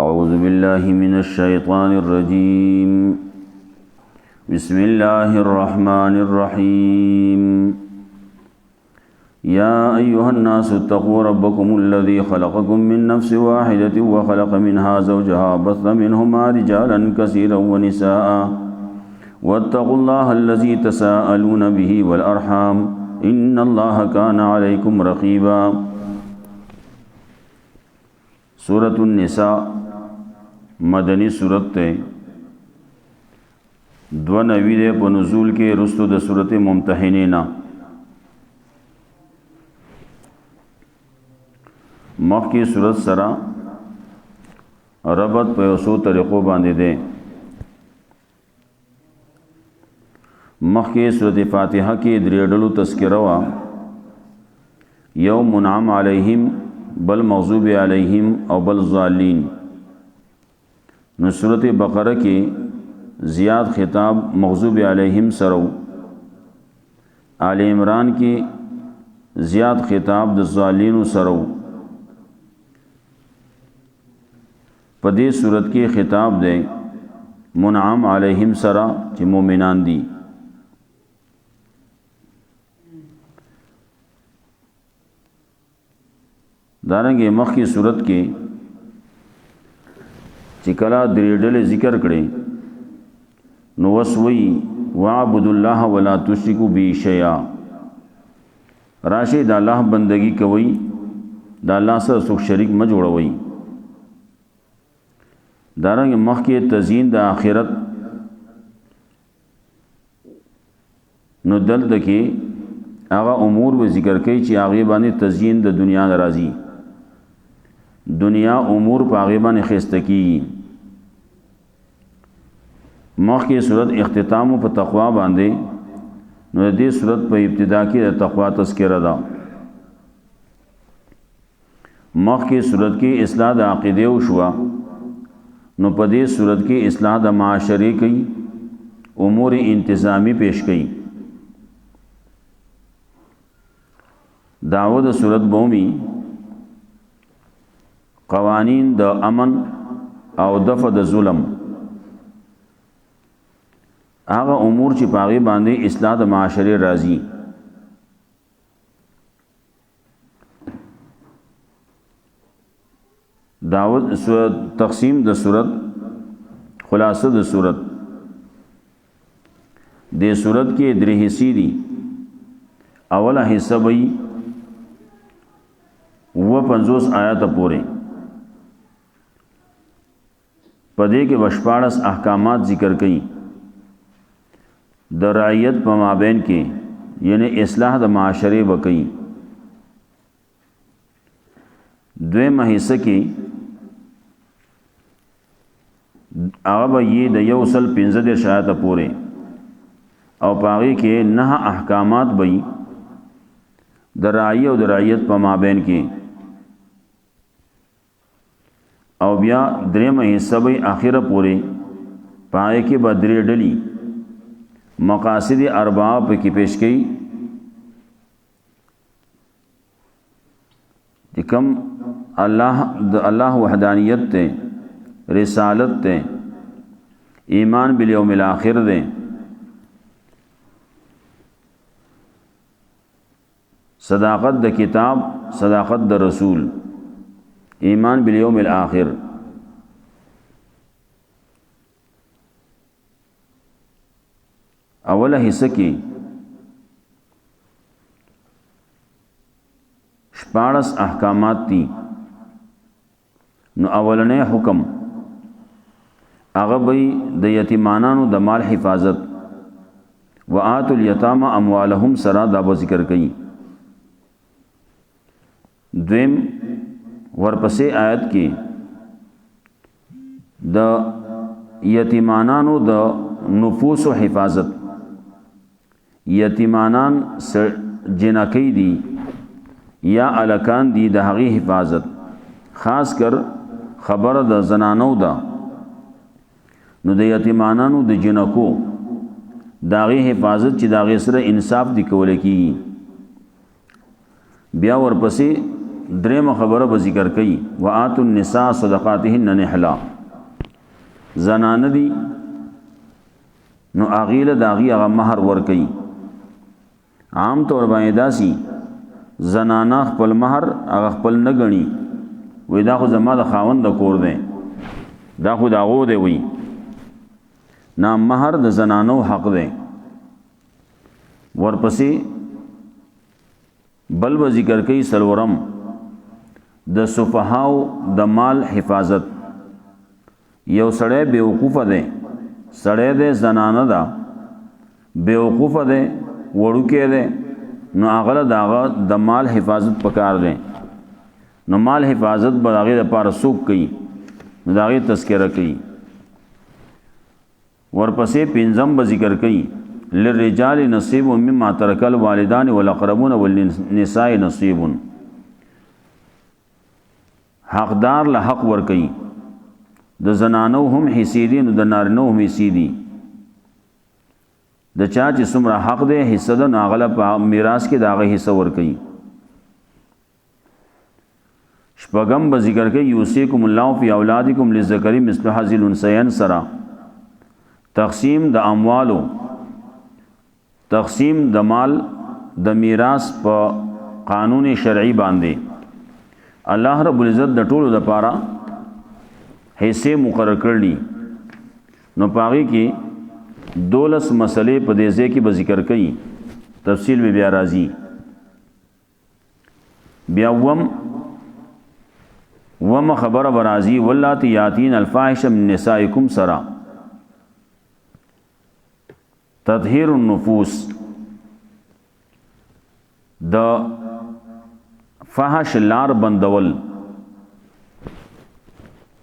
أعوذ بالله من الشيطان الرجيم بسم الله الرحمن الرحيم يا أيها الناس اتقوا ربكم الذي خلقكم من نفس واحدة وخلق منها زوجها بث منهما رجالا كثيرا ونساء واتقوا الله الذي تساءلون به والأرحام إن الله كان عليكم رقيبا سورة النساء مدنی سورت تے 92 دے پا نزول کے رستو دا سورت ممتحنینا مخ کی سورت سرا ربط پا یسو طریقو باندے دے مخ کی سورت فاتحہ کی دریڈلو تذکروا یوم منعم علیہم بل مغضوب علیہم او بل ضالین نصرت بقرہ کی زیاد خطاب مغضوب علیہم سرو آل عمران کی زیاد خطاب ضالین سرو پدی صورت کی خطاب دے منعم علیہم سرا چی مومنان دی دارنگے مخ کی صورت کی چکلا دریڈل ذکر کرے نوسوی وعبد اللہ ولا تشرکو بی شیئا راشی دا اللہ بندگی کوئی دا اللہ سر سخ شریک مجوڑوئی دارنگ مخ کی تزیین دا آخرت نو دلتا کی آغا امور و ذکر کئی چی آغیبانی تزیین دا دنیا نرازی دنیا امور پا آغیبانی خیستکی مخ کی صورت اختتام پا تقوی باندے نو دی صورت پا ابتدا کی دا تقوی تذکرہ دا مخ کی صورت کی اصلاح دا عقیدے و شوا نو پا دی صورت کی اصلاح دا معاشرے کی امور انتظامی پیش کی دعوت صورت بومی قوانین د امن او دفع د ظلم هغه امور چې پاغي باندې اصلاح د معاشره راځي دعوت صورت تقسیم د صورت خلاصه د صورت د صورت کې درې حصے دي اوله حصہ وي 50 آیات پورې پدې کې وشپاړس احکامات ذکر کړي د رعیت په مابین کې یعنی اصلاح د معاشره وکړي دویمه حصہ کې هغه به یې د 115 آیات پورې او پاغي کې 9 احکامات وي د رعیت او د رعیت په مابین کې او بیا درېمه حصہ به اخره پورې پای کې بدرې ډلی مقاصد اربعه په کې پیش کړي چې کوم الله وحدانیت ته رسالت ته ایمان بالیوم الاخر ده صداقت د کتاب صداقت د رسول ایمان بالیوم الاخر اوله حصہ کی 14 احکامات تی نو اولنې حکم هغه به د یتیمانانو د مال حفاظت وآتوا الیتامى اموالهم سرا دا ذکر کړي دویم ورپسې آیت کې د یتیمانانو د نفوس و حفاظت یتیمانان جنکی دی یا الکان دی د هغې حفاظت خاص کر خبر د زنانو دا نو د یتیمانانو د جنکو داغي حفاظت چې داغي سره انصاف دی کول کیږي. بیا ورپسې درېمه خبره به ذکر کړي وآتوا النساء صدقاتهن نحلا. زنانه دي نو اغیله داغي هغه مہر ور کوي. عام طور باندې داسي زنانه خپل مہر هغه خپل نه غني وې دا خو زما د خاوند د کور دی دا خو داغو دی وي نه مہر د زنانو حق دی. ورپسې بل و ذکر کوي سلورم د سفهاو د مال حفاظت. یو سړی بیوقوفه دی سړی دی زنانه ده بیوقوفه دی وړوکی دی نو هغه داغه د مال حفاظت پکار دی. نو مال حفاظت به هغې دپاره څوک کوي نو د هغې تذکره کوي. ورپسې پنځم به ذکر کوي للرجال نصیب مما ترک الوالدان والاقربون والنساء نصیب. حقدار له حق ور کوي د زنانو هم حصې دي نو د نارینو هم حصې دي. د چا چې څومره حق دی حصه ده نو هغه په میراث کې د هغه حصه ور کوي. شپږم به ذکر کوي یوصیکم الله فی اولادکم للذکر مثل حظ الانثیین سره. تقسیم د اموالو تقسیم د مال د میراث په قانون شرعي باندې الله رب العزت د ټولو لپاره حصے مقرر کړلی. نو پاغي کې 12 مسلې په دې ځای کې به ذکر کړي تفصیل به بیا راځي. بیا وم خبر برازي واللاتی یاتین الفاحش من نسائکم سرا. تطهیر النفوس د فحش لار بندول.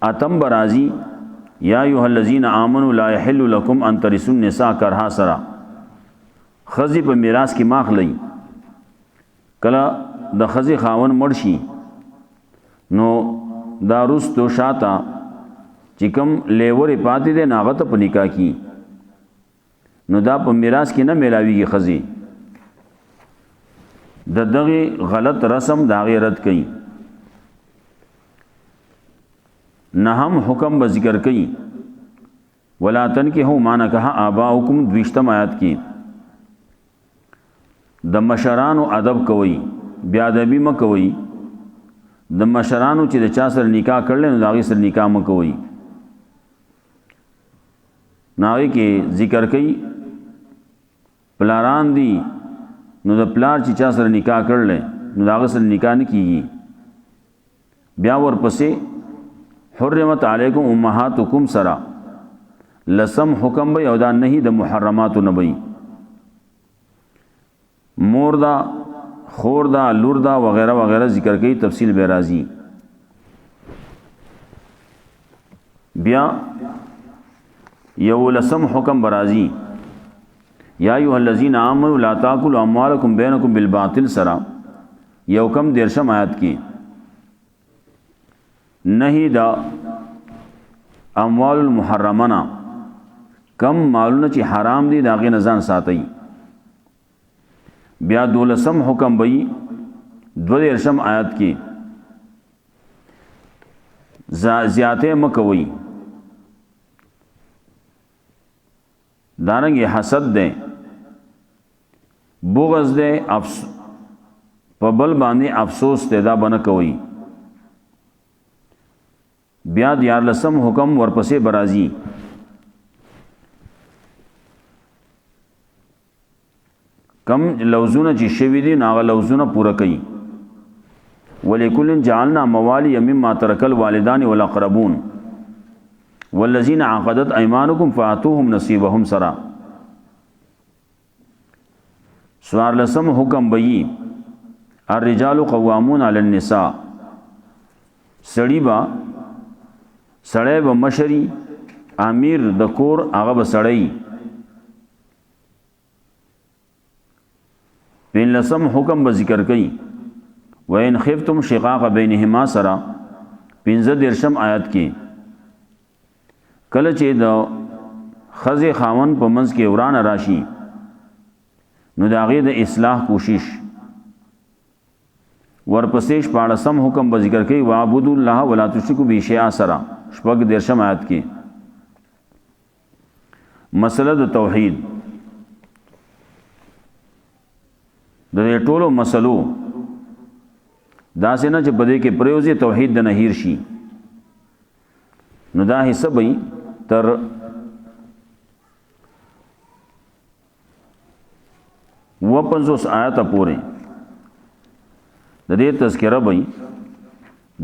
اتم برازی یا ایها الذین آمنوا لا یحل لكم ان ترثوا النساء کرها سرا. خزی په میراث کې ماخلی کله د خزی خاون مړ شي نو دا رستو شاته چې کوم لیورې پاتې دی ناغه ته په نکاح کی نو دا په میراث کې نه ملاویږي. خزی د دغه غلط رسم دا غي رد کړي. نهم حکم به ذکر کړي ولا تنکحوا ما نکح آباؤکم. دویشتم آیات کې د مشرانو ادب کوي بیا ادبی م کوي. د مشرانو چې د چا سره نکاح کړل نو دا غي سره نکاح م کوي. ناوی کې ذکر کوي پلاران دي نو د پلار چې چا سره نکاح کړل نو دا غي سره نکاح نه کیږي. بیا ورپسې حرمت علیکم امهاتکم سرا. لسم حکم به او دا نه د محرمات نه وي. مور دا خور دا لور دا وغیرہ وغیرہ ذکر کوي تفصیل به راځي. بیا یو لسم حکم برازي یا ایها الذین آمنوا لا تاکلوا اموالکم بینکم بالباطل سرا. یو کم دیرشم آیات کې نهی دا اموال المحرمنا کم مالونه چې حرام دي داغه نزان ساتي. بیا دولسم حکم بئی دو دیرشم آیات کې زیاته مکوي. دارنګ حسد ده بغض ده په بل باندې افسوس ته دا بنه کوي. بیا دیارلسم حکم ورپسې برازي کم لوزونه چې شوی دي ناغه لوزونه پوره کوي. ولکل جعلنا موالی مما ترک الوالدان والاقربون والذین عقدت ایمانکم فآتوهم نصیبهم سرا. سوارلسم حکم بئی الرجال قوامون علی النساء. سړی به مشری امیر د کور هغه به سړی. پنځلسم حکم به ذکر کوي وان خفتم شقاق بینهما سرا. 15 آیات کې کله چې د خزی خاون په منځ کې وران راشي نو د هغې د اصلاح کوشش. ورپسې 14 حکم به ذکر کوي واعبدوا الله ولا تشركوا به شیئا سره 14 آیات کې مسله د توحید. د دې ټولو مسلو داسې نه چې په دې کې پریوزي توحید د نهیر شي نو دا حصہ به تر و 50 آیات پورې د دې تذکرہ به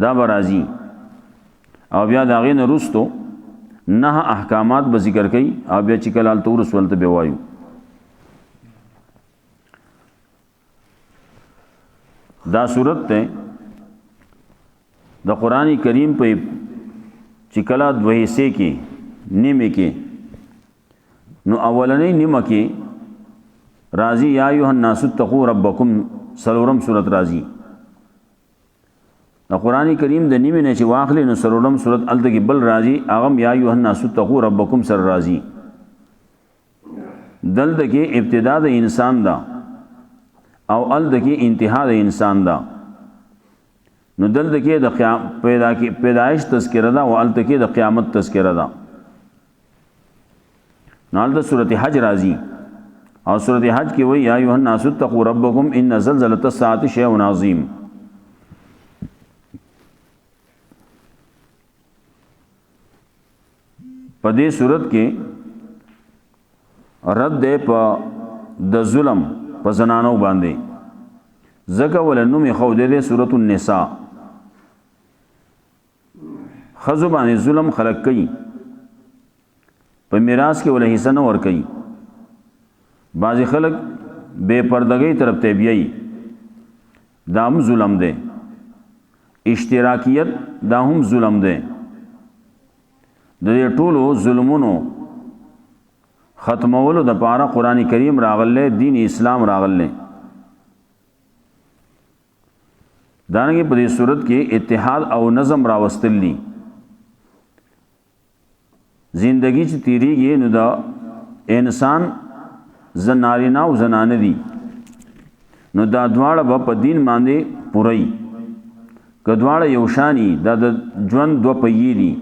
دا برازي او بیا دا غین رستو نه احکامات به ذکر کوي او بیا چې کلال تور سولته به وایو. دا صورت ته د قرآن کریم په چې کله دوه حصے کې نیمه کې نو اولنې نیمه کې راضی یا ایها الناس اتقوا ربکم سلورم صورت راضی. د قرآن کریم د نیمه نه چې واخلې نو سلورم صورت الته کې بل راضی اغم یا ایها الناس اتقوا ربکم سر راضی. دلته کې ابتدا د انسان دا او الته کې انتها د انسان دا نو دلته کې د پیدائش تذکرہ دا او الته کې د قیامت تذکرہ دا. نو الته سورۃ حج راضی او سورۃ حج کې وایي یا ایها الناس اتقوا ربکم ان زلزلة الساعة شیء عظیم. په دې صورت کې رد ده په د ظلم په زنانو باندې زکه ولنو می خو دې سورۃ النساء خذو باندې ظلم خلق کوي په میراث کې ولې حصہ نه ور کوي. بعضی خلق بے پردگی طرف ته بیاي دا هم ظلم ده. اشتراکیت دا هم ظلم ده. د دې ټولو ظلمونو ختمولو د پاره قران کریم راغله دین اسلام راغله. دانګي په دې صورت کې اتحاد او نظم راوستلی. زندگی چې تیریږي نو دا انسان زنارینا او زنانه دي نو دا دواړه په دین باندې پوری کدواړه یو شانی دا د ژوند دو پېې دي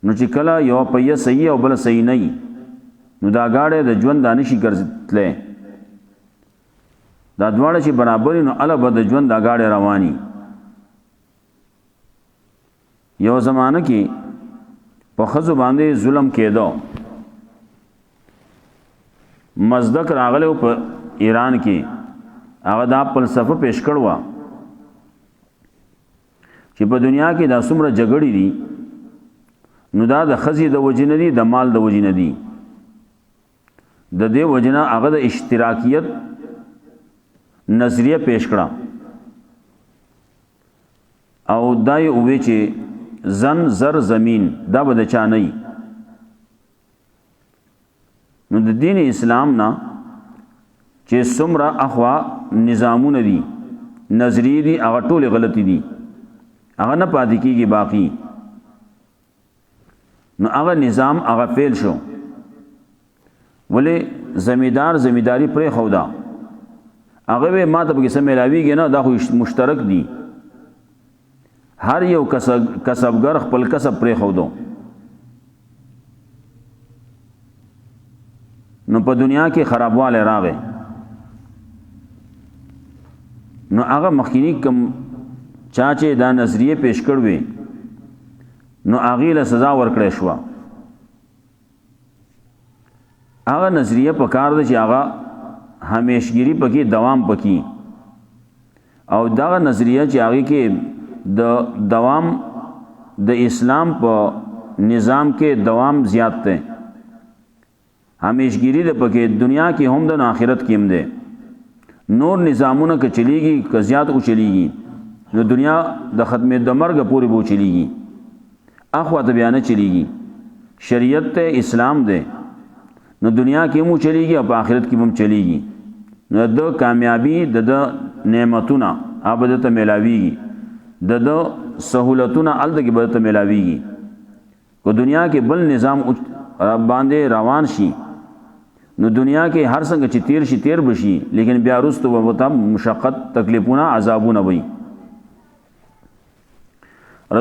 نو چې کله یو پېې صحیح او بل صحیح نه نو دا گاډه د ژوند دانشي ګرځتلې دا دواړه چې برابر نو الله به د ژوند دا گاډه رواني. یو زمانہ کې په خزو باندې ظلم کېدو مزدک راغله په ایران کې هغه دا فلسفه پیش کړوا چې په دنیا کې دا څومره جګړې دي نو دا د خزي د وجنه دي د مال د وجنه دي د دې وجنه هغه د اشتراکیت نظریه پیش کړه او دای اوې چې زن زر زمین دا به د چا نه نو د دین اسلام نه چې څومره اخوا نظامونه دي نظریه دي هغه ټول غلطي دي هغه نه پاتې کیږي باقی نو هغه نظام هغه فیل شو ولې زمیداری پرې خودا هغه به ما ته به څه ملاویږي نه دا خو مشترک دي هر یو کسبګر خپل کسب پرې خودو نو په دنیا کې خرابواله راغې نو هغه مخکینی کم چاچه دا نظریه پیش کړوي نو هغه له سزا ورکړې شو. هغه نظریه په کار د چې هغه همیشګری پکې دوام پکې او دا نظریه چې هغه کې د دوام د اسلام په نظام کې دوام زیات ده همیشګری د پکې دنیا کې هم د آخرت کې هم ده نور نظامونه کې چلیږي که زیات او چلیږي نو دنیا د ختمې د مرګ پورې بو چلیږي اخوا ته بیان چلیږي شریعت ته اسلام ده نو دنیا کې مو چلیږي او په آخرت کې هم چلیږي نو د کامیابی د نعمتونه ابدته ملاویږي د سہولتونه الته کې بدته ملاویږي کو دنیا کې بل نظام باندې روان شي نو دنیا کې هر څنګه چې تیر شي تیر بشي، لیکن بیا وروسته به ورته مشقت تکلیفونه عذابونه وي.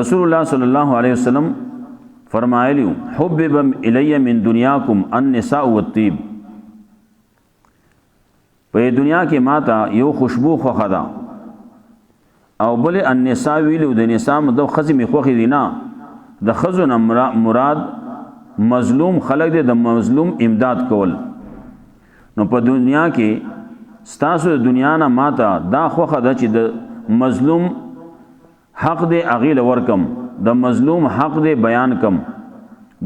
رسول الله صلی الله علیه وسلم فرمایلی حبب الی من دنیاکم النساء والطیب، په دنیا کې ماته یو خوشبو خوښه ده او بل النساء ویلو د نساء د خزمې خوښې دي نه، د خزو نه مراد مظلوم خلق دي، د مظلوم امداد کول. نو په دنیا کې ستاسو د دنیا نه ماته دا خوښه ده چې د مظلوم حق دې اغیل ورکم، د مظلوم حق دې بیان کم،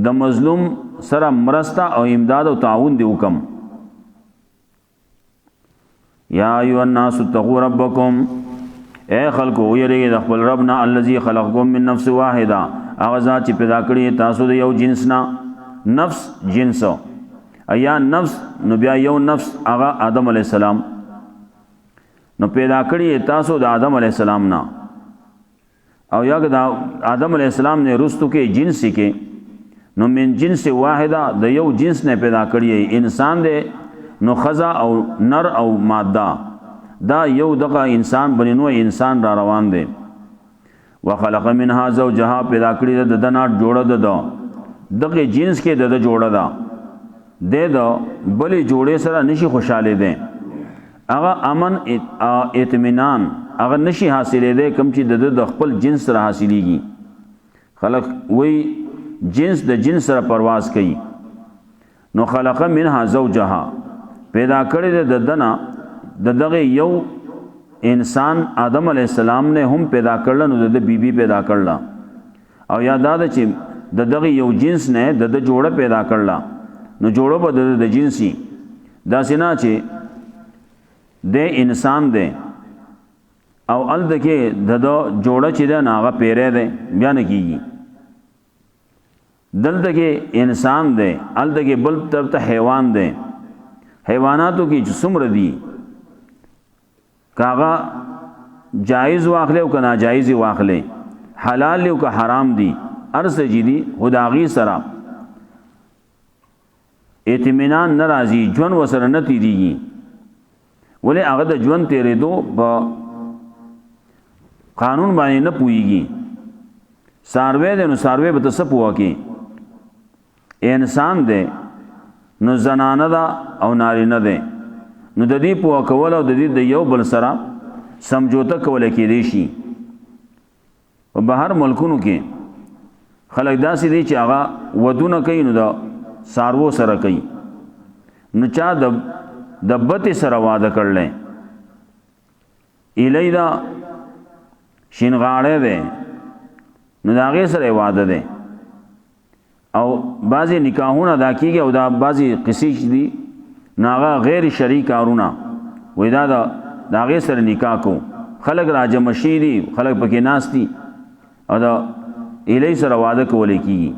د مظلوم سره مرسته او امداد او تعاون دې وکم. یا ایها الناس اتقوا ربکم، اے خلقو ویریږئ د خپل رب نه، الذي خلقکم من نفس واحده، هغه ذات چې پیدا کړی تاسو د یو جنس نه. نفس جنس یا نفس نو بیا یو نفس هغه آدم علیہ السلام، نو پیدا کړی تاسو د آدم علیہ السلام نه، او یا د آدم علیہ السلام نه رستو کې جنس کې نو من جنس واحده د یو جنس نه پیدا کړی انسان دی، نو خزا او نر او ماده دا یو دغه انسان بنی نو انسان را روان دی. وخلق منها زوجها، پیدا کړی د دنا جوړه ده دغه جنس کې د جوړه ده د بلې جوړې سره نشي خوشاله دي، هغه امن اطمینان هغه نشي حاصلې ده کم چې د خپل جنس سره حاصلېږي. خلق وی جنس د جنس سره پرواز کوي. نو خلق منها زوجها، پیدا کړی د دنا دغه یو انسان آدم علیہ السلام نے هم پیدا کړل، نو د بیبي پیدا کړل، او یاد ده چې دغه یو جنس نه د جوړه پیدا کړل، نو جوړه به د جنسي دا سینا چې د انسان دی او ال دکې د جوړه چې ده ناغه پیره ده بیا نه کیږي. دلته کې انسان دی، ال دکې بل طرف ته حیوان دی. حیواناتو کې چې څومره دي کاغه جایز واخلې او که ناجایز واخلې، حلال او که حرام دي، ارس جدي خداغي سره اطمینان ناراضي ژوند وسره نه تیریږي. ولې هغه د ژوند تیرېدو په قانون باندې نه پويږي. ساروی دی نو ساروی به څه پوه کې، انسان دی نو زنانه ده او نارینه دی، نو د دې په کول او د دې د یو بل سره سمجوته کول کېدی شي. په بهر ملکونو کې خلک داسې دي چې هغه ودونه کوي نو د سارو سره کوي، نو چا د بت سره واده کړل الی دا شینغاړه ده نو دا هغه سره واده ده. او بعضی نکاحونه دا کیږي او دا بعضی قصې دي ناغه غیر شرعي کارونه وې دا هغه سره نکاح کو، خلق راجم شيري خلق پکې ناس دي او دا الی سره واده کولې کیږي.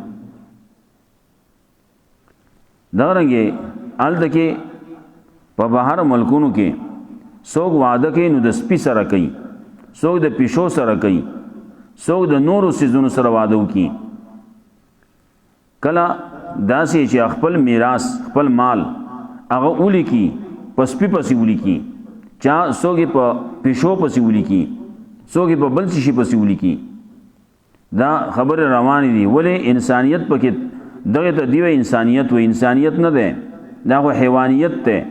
دا رنګه ال دکې په بهر ملکونو کې څوک واده کوي نو د سپي سره کوي، څوک د پیشو سره کوي، څوک د نورو سيزونو سره واده کوي. کله داسې چې خپل میراث خپل مال هغه اولی کی پسپی پسی اولی کی، چا څوک په پیشو پسی اولی کی، څوک په بل شي پسی اولی کی. دا خبر روان دي. ولې انسانیت پکې دغه ته دیو انسانیت و انسانیت نه ده، دا خو حیوانیت ته.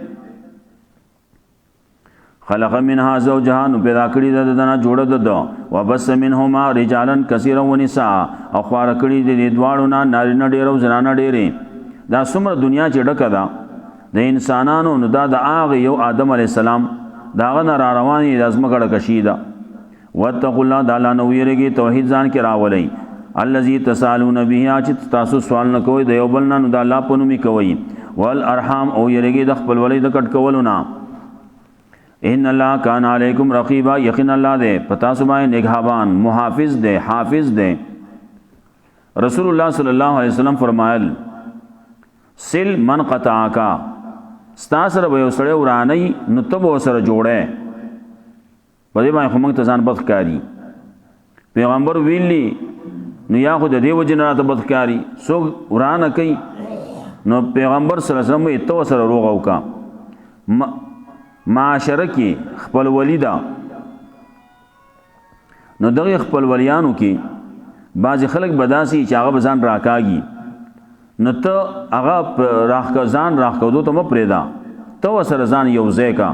خلق منها زوجها، نو پیدا کړی د دنا جوړه ده، وبس منهما رجالا كثيرا ونساء، او خوار کړی د دواړو نه نارینه ډیر او زنانه ډیرې. دا څومره دنیا چې ډکه ده د انسانانو، نو دا د هغه یو آدم علی السلام داغه نه را روانې د ازمکړه کشیده. واتقوا الله، د الله نه ویریږئ، توحید ځان کې راولئ. الذي تسالون به، چې تاسو سوال نه کوئ د یو بل نه، نو د الله په نوم کوئ. والارحام، او یریږئ د خپل ولې د کټ کولو نه. ان الله کان علیکم رقیبا، یقین الله دې پتا سو باندې نگہبان محافظ دې حافظ دې. رسول الله صلی الله علیه وسلم فرمایل سل من قطعک، ستا سره به وسړی ورانی نو ته به سره جوړه. په دې باندې موږ ته ځان بخ کاری. پیغمبر ویلی نو یا خو د دې وجه نه راته بدکاري څوک ورانه کوي نو پیغمبر صلی الله علیه وسلم ته سره روغ وکا معاشره کې خپل ولیدا نو دغه خپل ولیانو کې بعض خلک بداسي چې هغه بزان راکاږي نو ته هغه راخکزان راخکودو ته مپریدا ته سره ځان یو ځای کا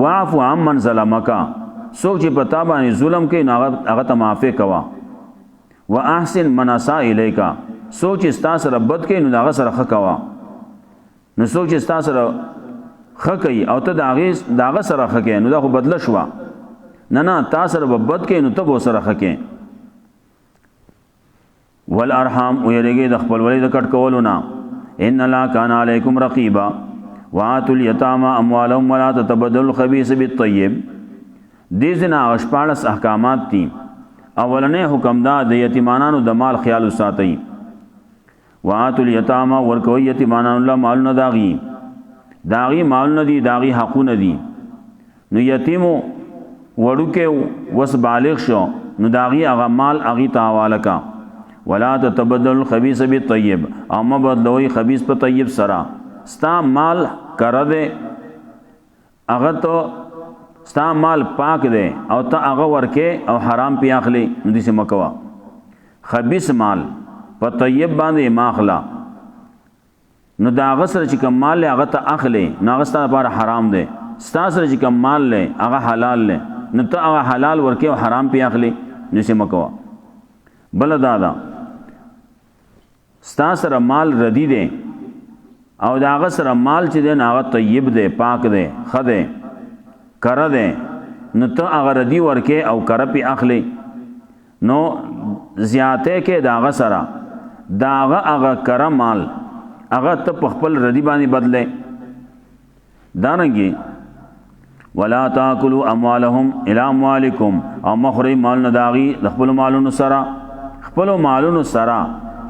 واعف عمن ظلمک څوک چې پتا باندې ظلم کوي نو هغه ته معافي کوا واحسن من اساء الیک څوک چې ستا سره بد کوي نو هغه سره ښه کوا نو څوک چې ستا سره ښه کوي او ته داغه سره ښه کوي نو دا خو بدله شو نه تا سره بد کوي نو ته به سره ښه کوي والارحام ويرګي د خپل ولید کټ کولونه ان الله کان علیکم رقیبا واتوا الیتاما اموالهم ولا تتبدلوا الخبيث بالطيب دې زنا غشپالس احکامات دي اولنې حکم دا د یتیمانو د مال خیال وساتئ واتوا الیتاما ورکوي یتیمانو الله مالونه داغي مالونه دي داغي حقونه دي نو یتیمو وړوکه وس بالغ شو نو داغي هغه مال هغه ته حواله کا ولا تتبدل الخبيث بالطيب اما بدلوي خبيث په طيب سرا ستا مال کړه دے هغه ته ستا مال پاک دے او ته هغه ورکه او حرام پی اخلي نو دې سم کوا خبيث مال په طيب باندې ماخلا نو دا هغه سره چې کوم مال هغه ته اخلي نو هغه ستاسو لپاره حرام دے ستا سره چې کوم مال له هغه حلال له نو ته هغه حلال ورکه او حرام پی اخلي نو سم کوا بل دادا ستا سره مال ردی دی او داغه سره مال چې دی هغه طیب دی پاک دی خده کړه دی نو ته هغه ردی ورکه او کړه پی اخلي نو زیاته کې داغه سره داغه هغه کړه مال هغه ته په خپل ردی باندې بدله دانګي ولا تاكلوا اموالهم الى اموالكم او مخري مال نداغي د خپل مالونو سره خپل مالونو سره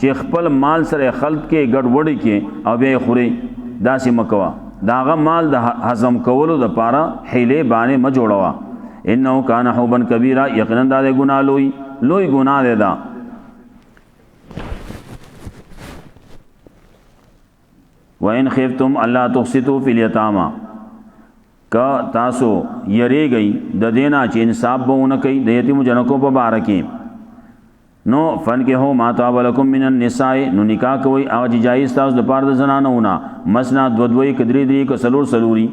چې خپل مال سره خلط کې ګډوډي کې او بیا خوري داسې مکوا داغه مال د هضم کولو د پاره حیله باندې ما جوړوا انه کان حوبن کبیره یقینا د ګنا لوی ګنا ده دا وان خفتم الله تقسطوا فی الیتاما کا تاسو یریږي د دینا چې انصاف بهونه کوي د یتیم جنکو په باره کې نو فن کې هو ما تابلکم من النساء نو نکاح کوي او جایز تاسو د پاره د زنانه ونه مسنا دودوي کدري دي کو سلوري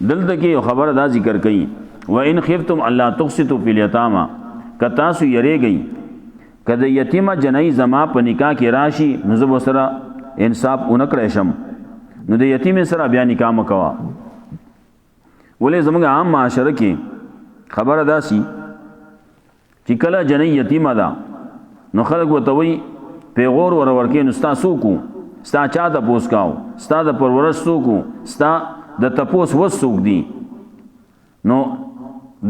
دلته کې خبر دا ذکر کړي و ان خفتم الله تقسطوا فی الیتاما ک تاسو یریږي کله یتیمه جنای زما په نکاح کې راشي نو زب سره انصاف اونکړې شم نو د یتیم سره بیا نکاح مکوا ولې زموږ عام معاشره کې خبره دا سي چې کله جنې یتیمه ده نو خلک وته وي پیغور ورکې نو ستا سوکو ستا چا د پوس کاو ستا د پرورش سوکو ستا د تپوس وسوک دی نو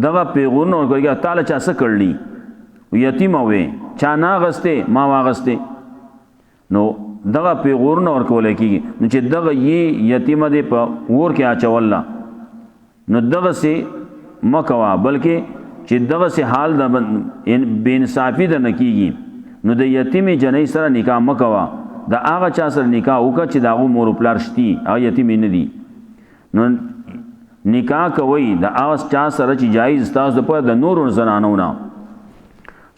دغه پیغور نو ورکې تعالی چا څه کړلی یتیمه وې چا نا غسته ما واغسته نو دغه پیغور نو ورکول کېږي نو چې دغه یتیمه دی په ور کې اچولا نو دغه سي مکوا بلکې چې دغه سي حال د بے انصافي د نکیږي نو د یتیم جنې سره نکاح مکوا د هغه چا سره نکاح وکړه چې داغه مور پلار شتي هغه یتیم نه دي نو نکاح کوي د هغه چا سره چې جایز تاسو په د نور زنانو نه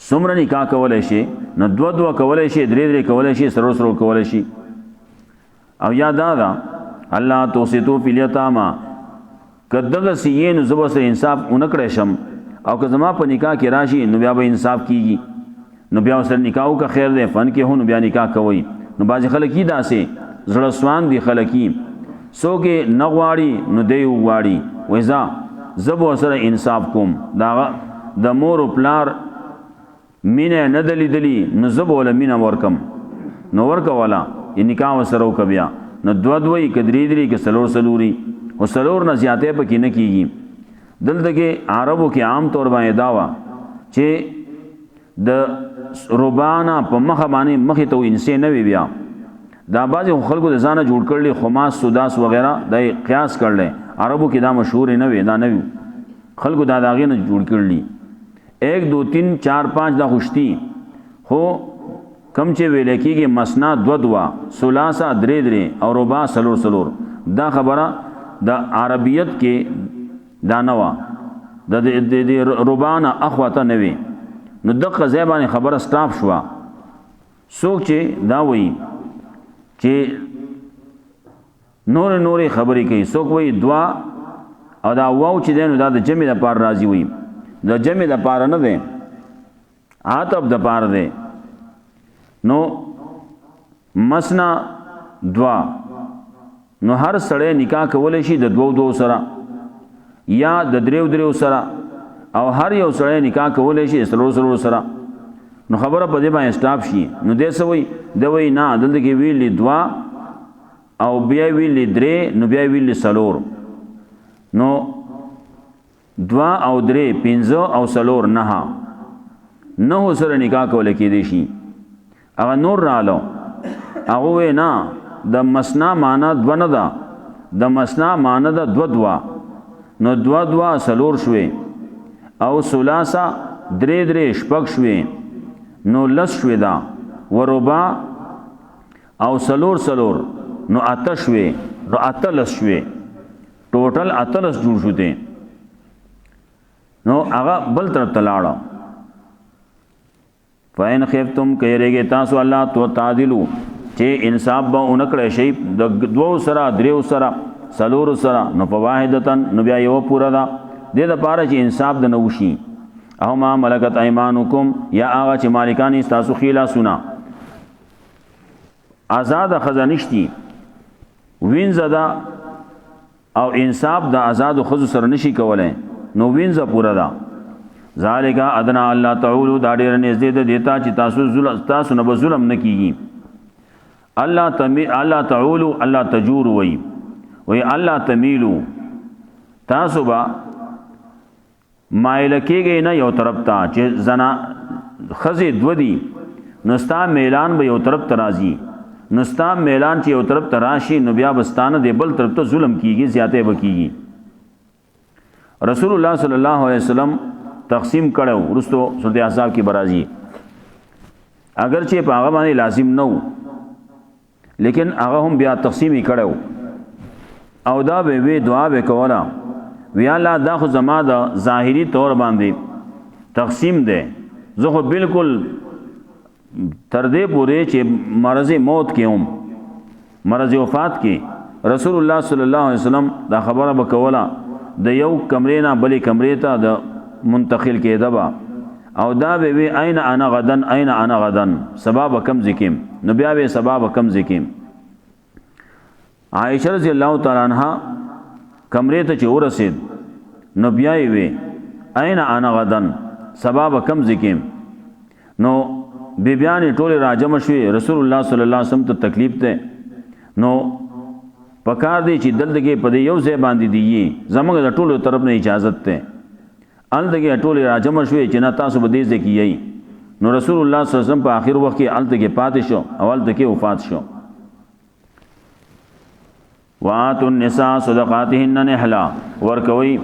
څومره نکاح کولای شي نو دو کولای شي درې کولای شي سره کولای شي او یاد دا الله توسیتو فی الیتاما کدغه سینو زبر سره انصاف اونکړې شم او که زما په نکاح کې راشي نو بیا به انصاف کیږي نو بیا سره نکاحو کا خیر دی فن کې هو نو بیا نکاح کوي نو باز خلک کی داسې زړه سوان دي خلکی سو کې نغواړي نو دی وغواړي وېزا زبو سره انصاف کوم دا د مور او پلار مینه نه دلی نو زبو له مینه ورکم نو ورکا والا نکاح وسره وکبیا نو دوی کدری کې سلوري او سلور نه زیاته پکې نه کیږي دلته کې عربو کې عام طور باندې داوا چې د ربانا په مخ باندې مخ ته انسان نه وی بیا دا بعض خلکو د ځانه جوړ کړل خماس سوداس وغیرہ د قیاس کړل عربو کې دا مشهور نه وی دا نه وی خلکو دا داغه نه جوړ کړلی 1 2 3 4 5 دا خوشتي خو کم چې ویل کېږي مسنا دو دوا ثلاثه درې درې او رباع سلور سلور دا خبره د عربیت کې دا نه وه د رباع نه اخواته نه وي نو دغه ځای باندې خبره سټاپ شوه څوک چې دا وایي چې نورې خبرې کوي څوک وایي دوا او دا واو چې دی نو دا د جمع دپاره راځي وایي د جمع دپاره نه دی عطف دپاره دی نو مسنا دوا نو هر سړی نکاح کولی شي د دوو سره یا د دریو سره او هر یو سړی نکاح کولی شي سلور سره نو خبره په دې باندې سټاپ شي نو دې څه وایي د وایي نه دلته کې ویلي دوا او بیا ویلي درې نو بیا ویلي سلور نو دوا او درې پنځه او سلور نهو سره نکاح کولی کېدی شي هغه نور رالو هغه وی نه د مسنا معنا دو نه ده د مسنا معنا ده دوا نو دوا سلور شوې او ثلاثه درې شپږ شوې نو لس شوې دا ورباع او سلور نو اته شوې نو اته لس شوې ټوټل اته لس جوړ شو دی نو هغه بل طرف ته لاړه فین خفتم کيرګه تاسو الله تو تعدلو چې انصاف به اونکړی شي د دوو سره دریو سره سلور سره نو فواحدتن نو بیا یو پورا ده د لپاره چې انصاف د نوشي او ما ملکت ایمانکم یا هغه چې مالکان تاسو خیلا سنا آزاد خزانشتي وینځدا او انصاف د آزاد خزو سره نشي کولای نو وینځه پورا ده ذالک ادنا الله تعالی دا ډیر نږدې ده دیتا چې تاسو نه ظلم نه کیږي الله تعالی الله تجور وی الله تمیلو تاسو با مایل کېږي نه یو طرف ته چې زنا خزه دو دي نستا میلان به یو طرف ته راځي نستا میلان چې یو طرف ته راشي نو بیا بستانه دی بل طرف ته ظلم کیږي زیاته وکیږي رسول الله صلی الله علیه وسلم تقسیم کړو ورستو سورۃ احزاب کې برازي اگر چې په هغه باندې لازم نو لیکن هغه هم بیا تقسیم کړو او دا به وی دعا به کوله وی الله دا خو زما د ظاهری طور باندې تقسیم ده زه خو بالکل تر دې پورې چې مرض موت کې هم مرض وفات کې رسول الله صلی الله علیه وسلم دا خبره وکوله د یو کمرې نه بلې کمرې ته د منتقل کېده با او دا به وی اين انا غدن سبب کم ذکیم نو بیا به سبب کم ذکیم عائشہ رضی الله تعالی عنها کمرې ته چې ورسید نو بیا وی اين انا غدن سبب کم ذکیم نو بیبیان ټول راجم شوی رسول الله صلی الله علیه وسلم ته تکلیف ده نو پکار دی چې دلته په یو ځای باندې دی زموږ د ټولو طرف نه اجازه ده الته ټول راجم شوی چې نه تاسو به دې ځکه یی نو رسول الله صلی الله علیه وسلم په آخر وخت کې الته کې پاتې شو اول ته کې وفات شو واتوا النساء صدقاتهن نحلا ورکوي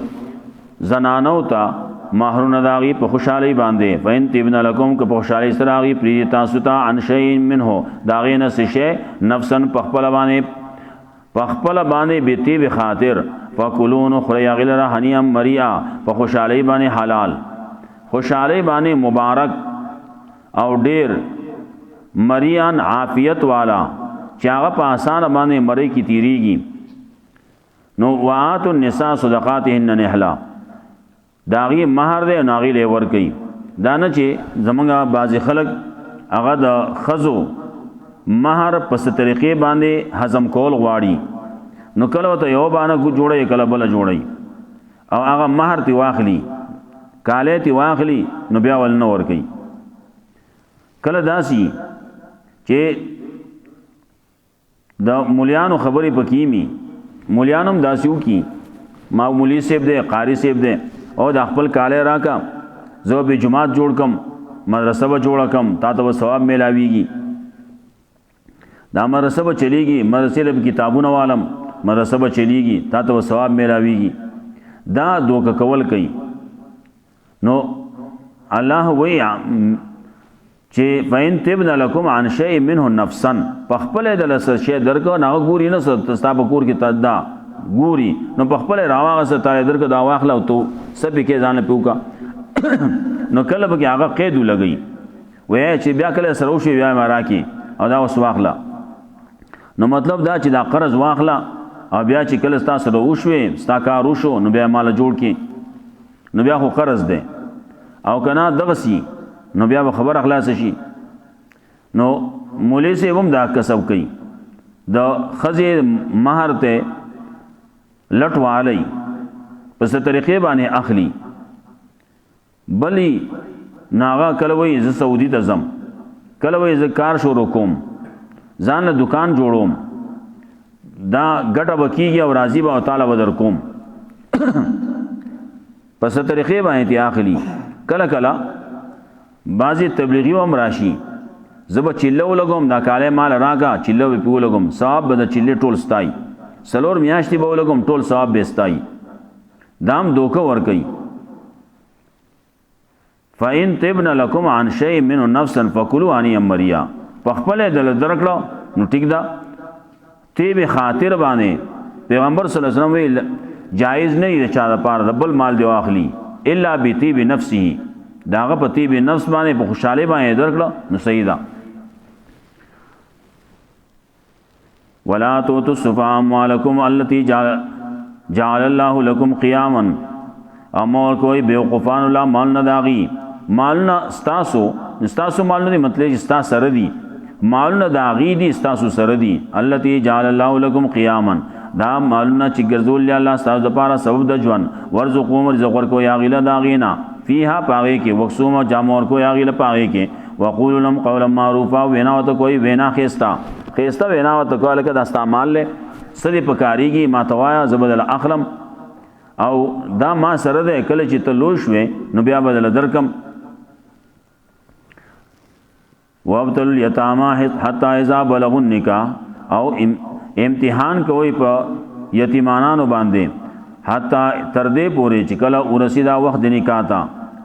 زنانو ته مہرونه داغي په خوشحالي باندې فین تبن لکم که په خوشحالي سره داغي پری تاسو ته عن شيء منه داغي نه شي نفسن په خپل باندې بیتی به خاطر فکلون خریا غلر حنیم مریا په خوشحالي باندې حلال خوشحالي باندې مبارک او ډیر مریان عافیت والا چې هغه په آسان باندې مری کی تیریږي نو واتو النساء صدقاتهن نحلا داغي مہر دے ناغي له ور کوي دا نه چې زمونږه بعض خلک هغه د خزو مہر په طریقې باندې هضم کول غواړي نو کله ته یو باندې جوړي کله بل جوړي او هغه مہر تی واخلي کاله تی واخلي نو بیا ول نه ور کوي کله داسي چې د مولیانو خبرې پکېمی مولیانم داسیو کی معمولی سیب دے قاری سیب دے او د خپل کاله راکا زو به جماعت جوړ کم مدرسه به جوړ کم تا ته ثواب ملاویږي دا مدرسه به چلیږي مدرسې له کتابونو عالم مدرسه به چلیږي تا ته ثواب ملاویږي دا دوک کول کوي نو الله وی چې فین تبن لکم عن شیء منه نفسا پخپل د لس شی درکو نه ګوري نه ستا په کور کې تدا ګوري نو پخپل راواغه ستاره درکو دا واخله او تو سبي کې ځان پیوکا نو کله به هغه قید لګي وای چې بیا کله سره وشي بیا مارا کی او دا وس واخله نو مطلب دا چې دا قرض واخله او بیا چې کله ستا سره وشوي ستا کار وشو نو بیا مال جوړ کی نو بیا خو قرض ده او کنا دغسی نو بیا خبر اخلاص شي نو مولوی سے هم دا کسب کوي د خزه مہر ته لټوالی پس طریقې باندې اخلي بلی ناغا کلوی ز سعودی ته زم کلوی ز کار شروع کوم ځان له دکان جوړوم دا ګټه بکیږي او راضی به تعالی بدر کوم پس طریقې باندې ته اخلي کله کله بعضی تبلیغی هم راشي زب چلو لګوم دا کاله مال راګه چلو په لګوم ثواب به چلې ټول ستای سلور میاشتي به لګوم ټول ثواب به ستای دام دوکه ور کوي فإن تبن لكم عن شيء من نفسا فكلوا عن مريا پخپل دل درکړه نو ټیک دا تی به خاطر باندې پیغمبر صلی الله علیه وسلم جایز نه دی چا د پاره د بل مال دی واخلي الا بطيب نفسه داغه په طيب نفس باندې په خوشاله باندې درکړه نو صحیح ده ولا تؤتوا السفهاء اموالكم التي جعل الله لكم قياما امور کوئی بیوقوفان الله مال نه داغي مال نه استاسو مال نه مطلب استا سره دي مال نه داغي دي استاسو سره دي التي جعل الله لكم قياما دا مالونه چې ګرځول الله استاسو لپاره سبب د ژوند ورزقوم رزق ورکو یا غیلا داغینا فيها پاغي کې وقسوم جامور کو یا غیلا پاغي کې وقول لهم قولا معروفا وینا وت کوئی وینا خيستا وینا وت کوله کې د استعمال له سړي پکاريږي ما توایا زبدل اخلم او دا ما سره ده کله چې ته لوش وې نو بیا بدل درکم وابتل الیتاما حتا اذا بلغوا النکاح او امتحان کوي په یتیمانانو باندې حتا تر دې پورې چې کله ورسیدا وخت د نکاح تا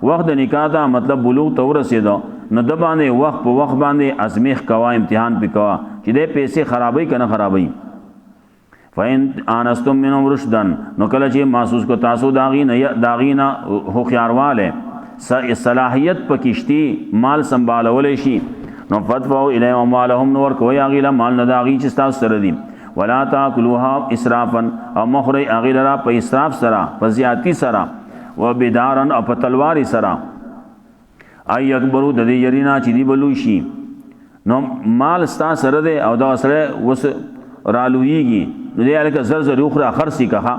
وخت د نکاح تا مطلب بلوغ ته ورسیدا نو د باندې وخت په وخت باندې ازمیخ کوا امتحان پکوا چې دې پیسې خرابې کنه خرابې فین انستم منهم رشدا نو کله چې محسوس کو تاسو داغینا هو خيارواله صلاحیت پکشتي مال سنبالولې شي نو فتفو الی اموالهم نور کوي اغیلا مال نه داغي چې تاسو سره دي ولا تاكلوها اسرافا او مخری اغیلا په اسراف سره په زیاتی سره وبدارن او په تلوار سره ای اکبرو د دې یرینا چې دی بلو شي نو مال ستا سره ده او دا سره وس رالویږي نو دې الکه زر زر اخرى خرسي کها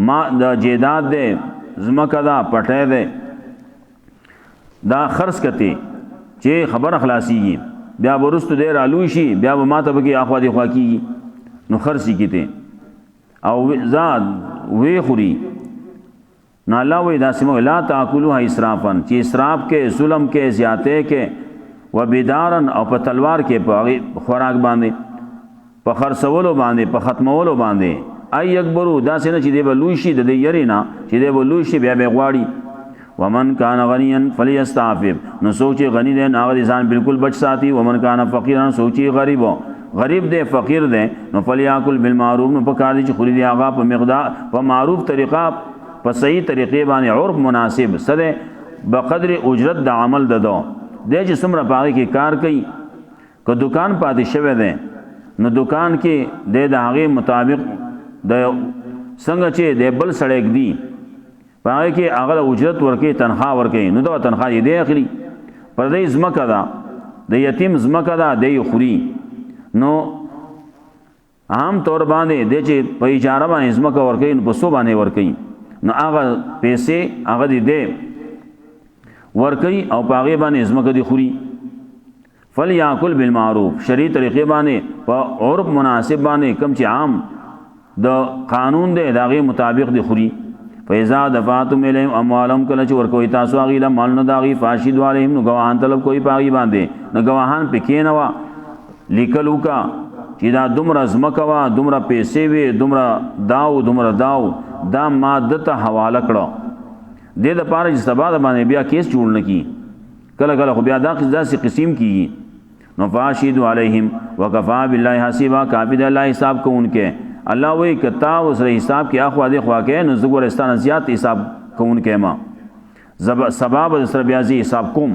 ما د جیداد ده زمکه دا پټه ده دا خرص کته چې خبر اخلاصيږي بیا ورستو دې رالوي شي بیا به ماته بګي اخوا دي خوا کیږي نو خرسي کته او زاد وی خوري نو الله وی دا سمو لا تاکلوا اسرافن چې اسراف کې ظلم کې زیاته کې وبدارن او په تلوار کې په خوراک باندې په خرڅولو باندې په ختمولو باندې ای اکبرو دا څنګه چې دی بلوي شي د دې یرینا چې دی بلوي شي بیا به غواړي ومن کان غنیا فلیستعفف نو سوچي غنی دی ناغه ځان بالکل بچ ساتي ومن کان فقیرا سوچي غریب دی فقیر دی نو فلیاکل بالمعروف نو پکار دي چې خوري دی هغه په مقدار په معروف طریقه په صحیح طریقې باندې عرف مناسب سره بقدر اجرت د عمل ددو د چې څومره پاره کې کار کوي که دکان پاتې شوی دی نو دکان کې د هغه مطابق د څنګه چې د بل سړی دی پاره کې هغه اجرت ورکې تنخواه ورکې نو دا تنخواه یې دی اخلي پر دې زمکه دا د یتیم زمکه دا دی خوري نو عام طور باندې د چې په اجاره باندې زمکه ورکې نو په سو باندې ورکې نو هغه پیسې هغه دی ورکې او پاغه باندې زمکه دی خوري فلیاکل بالمعروف شریع طریقې باندې په عرف مناسب باندې کم چې عام د قانون دی داغه مطابق دی خوري فاذا دفعتم اليهم اموالهم کله چې ورکوي تاسو هغه له مال نه داغي فاشد عليهم نو گواهان طلب کوئی پاغي باندې نو گواهان پکې نه وا لیکلو کا چې دا دومره زمکه وا دومره پیسې وي دومره داو دا ماده ته حواله کړو د دې لپاره چې سبا د باندې بیا کیس جوړ نه کی کله کله خو بیا دا داسې قسم کیږي نو فاشهدوا علیهم وکفا بالله حسیبا، کافی د الله حساب کوونکې. الله وی کتا وسره حساب کې اخوا دې خوا کې نو زګورستان زیات حساب کوونکې ما سبب سره بیا زی حساب کوم.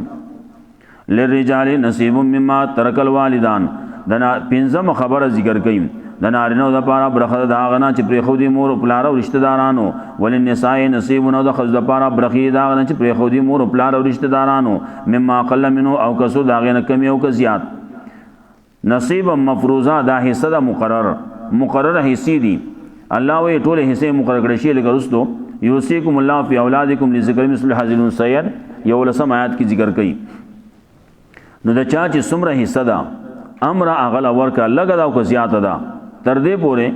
للرجال نصیب مما ترک الوالدان، دنا پنځم خبره ذکر کړي د نارینو د پاره برخه دا غنا چې پرې خو دي مور او پلار او رشتہ دارانو، وللنساء نصیب نو د خز د پاره برخه دا غنا چې پرې خو دي مور او پلار او رشتہ دارانو، مما قل منه او کسو دا غنه کمی او ک زیات. نصیب مفروضه دا حصہ دا مقرر حصے دي. الله وی ټول حصے مقرر کړی شي لکه رستو یوسیکم الله فی اولادکم لذکر مثل حظ الانثیین یو لسم آیات کی ذکر کړي. نو د چا چې څومره حصہ دا امر اغل ورکا لګا دا او زیات دا تر دې پورې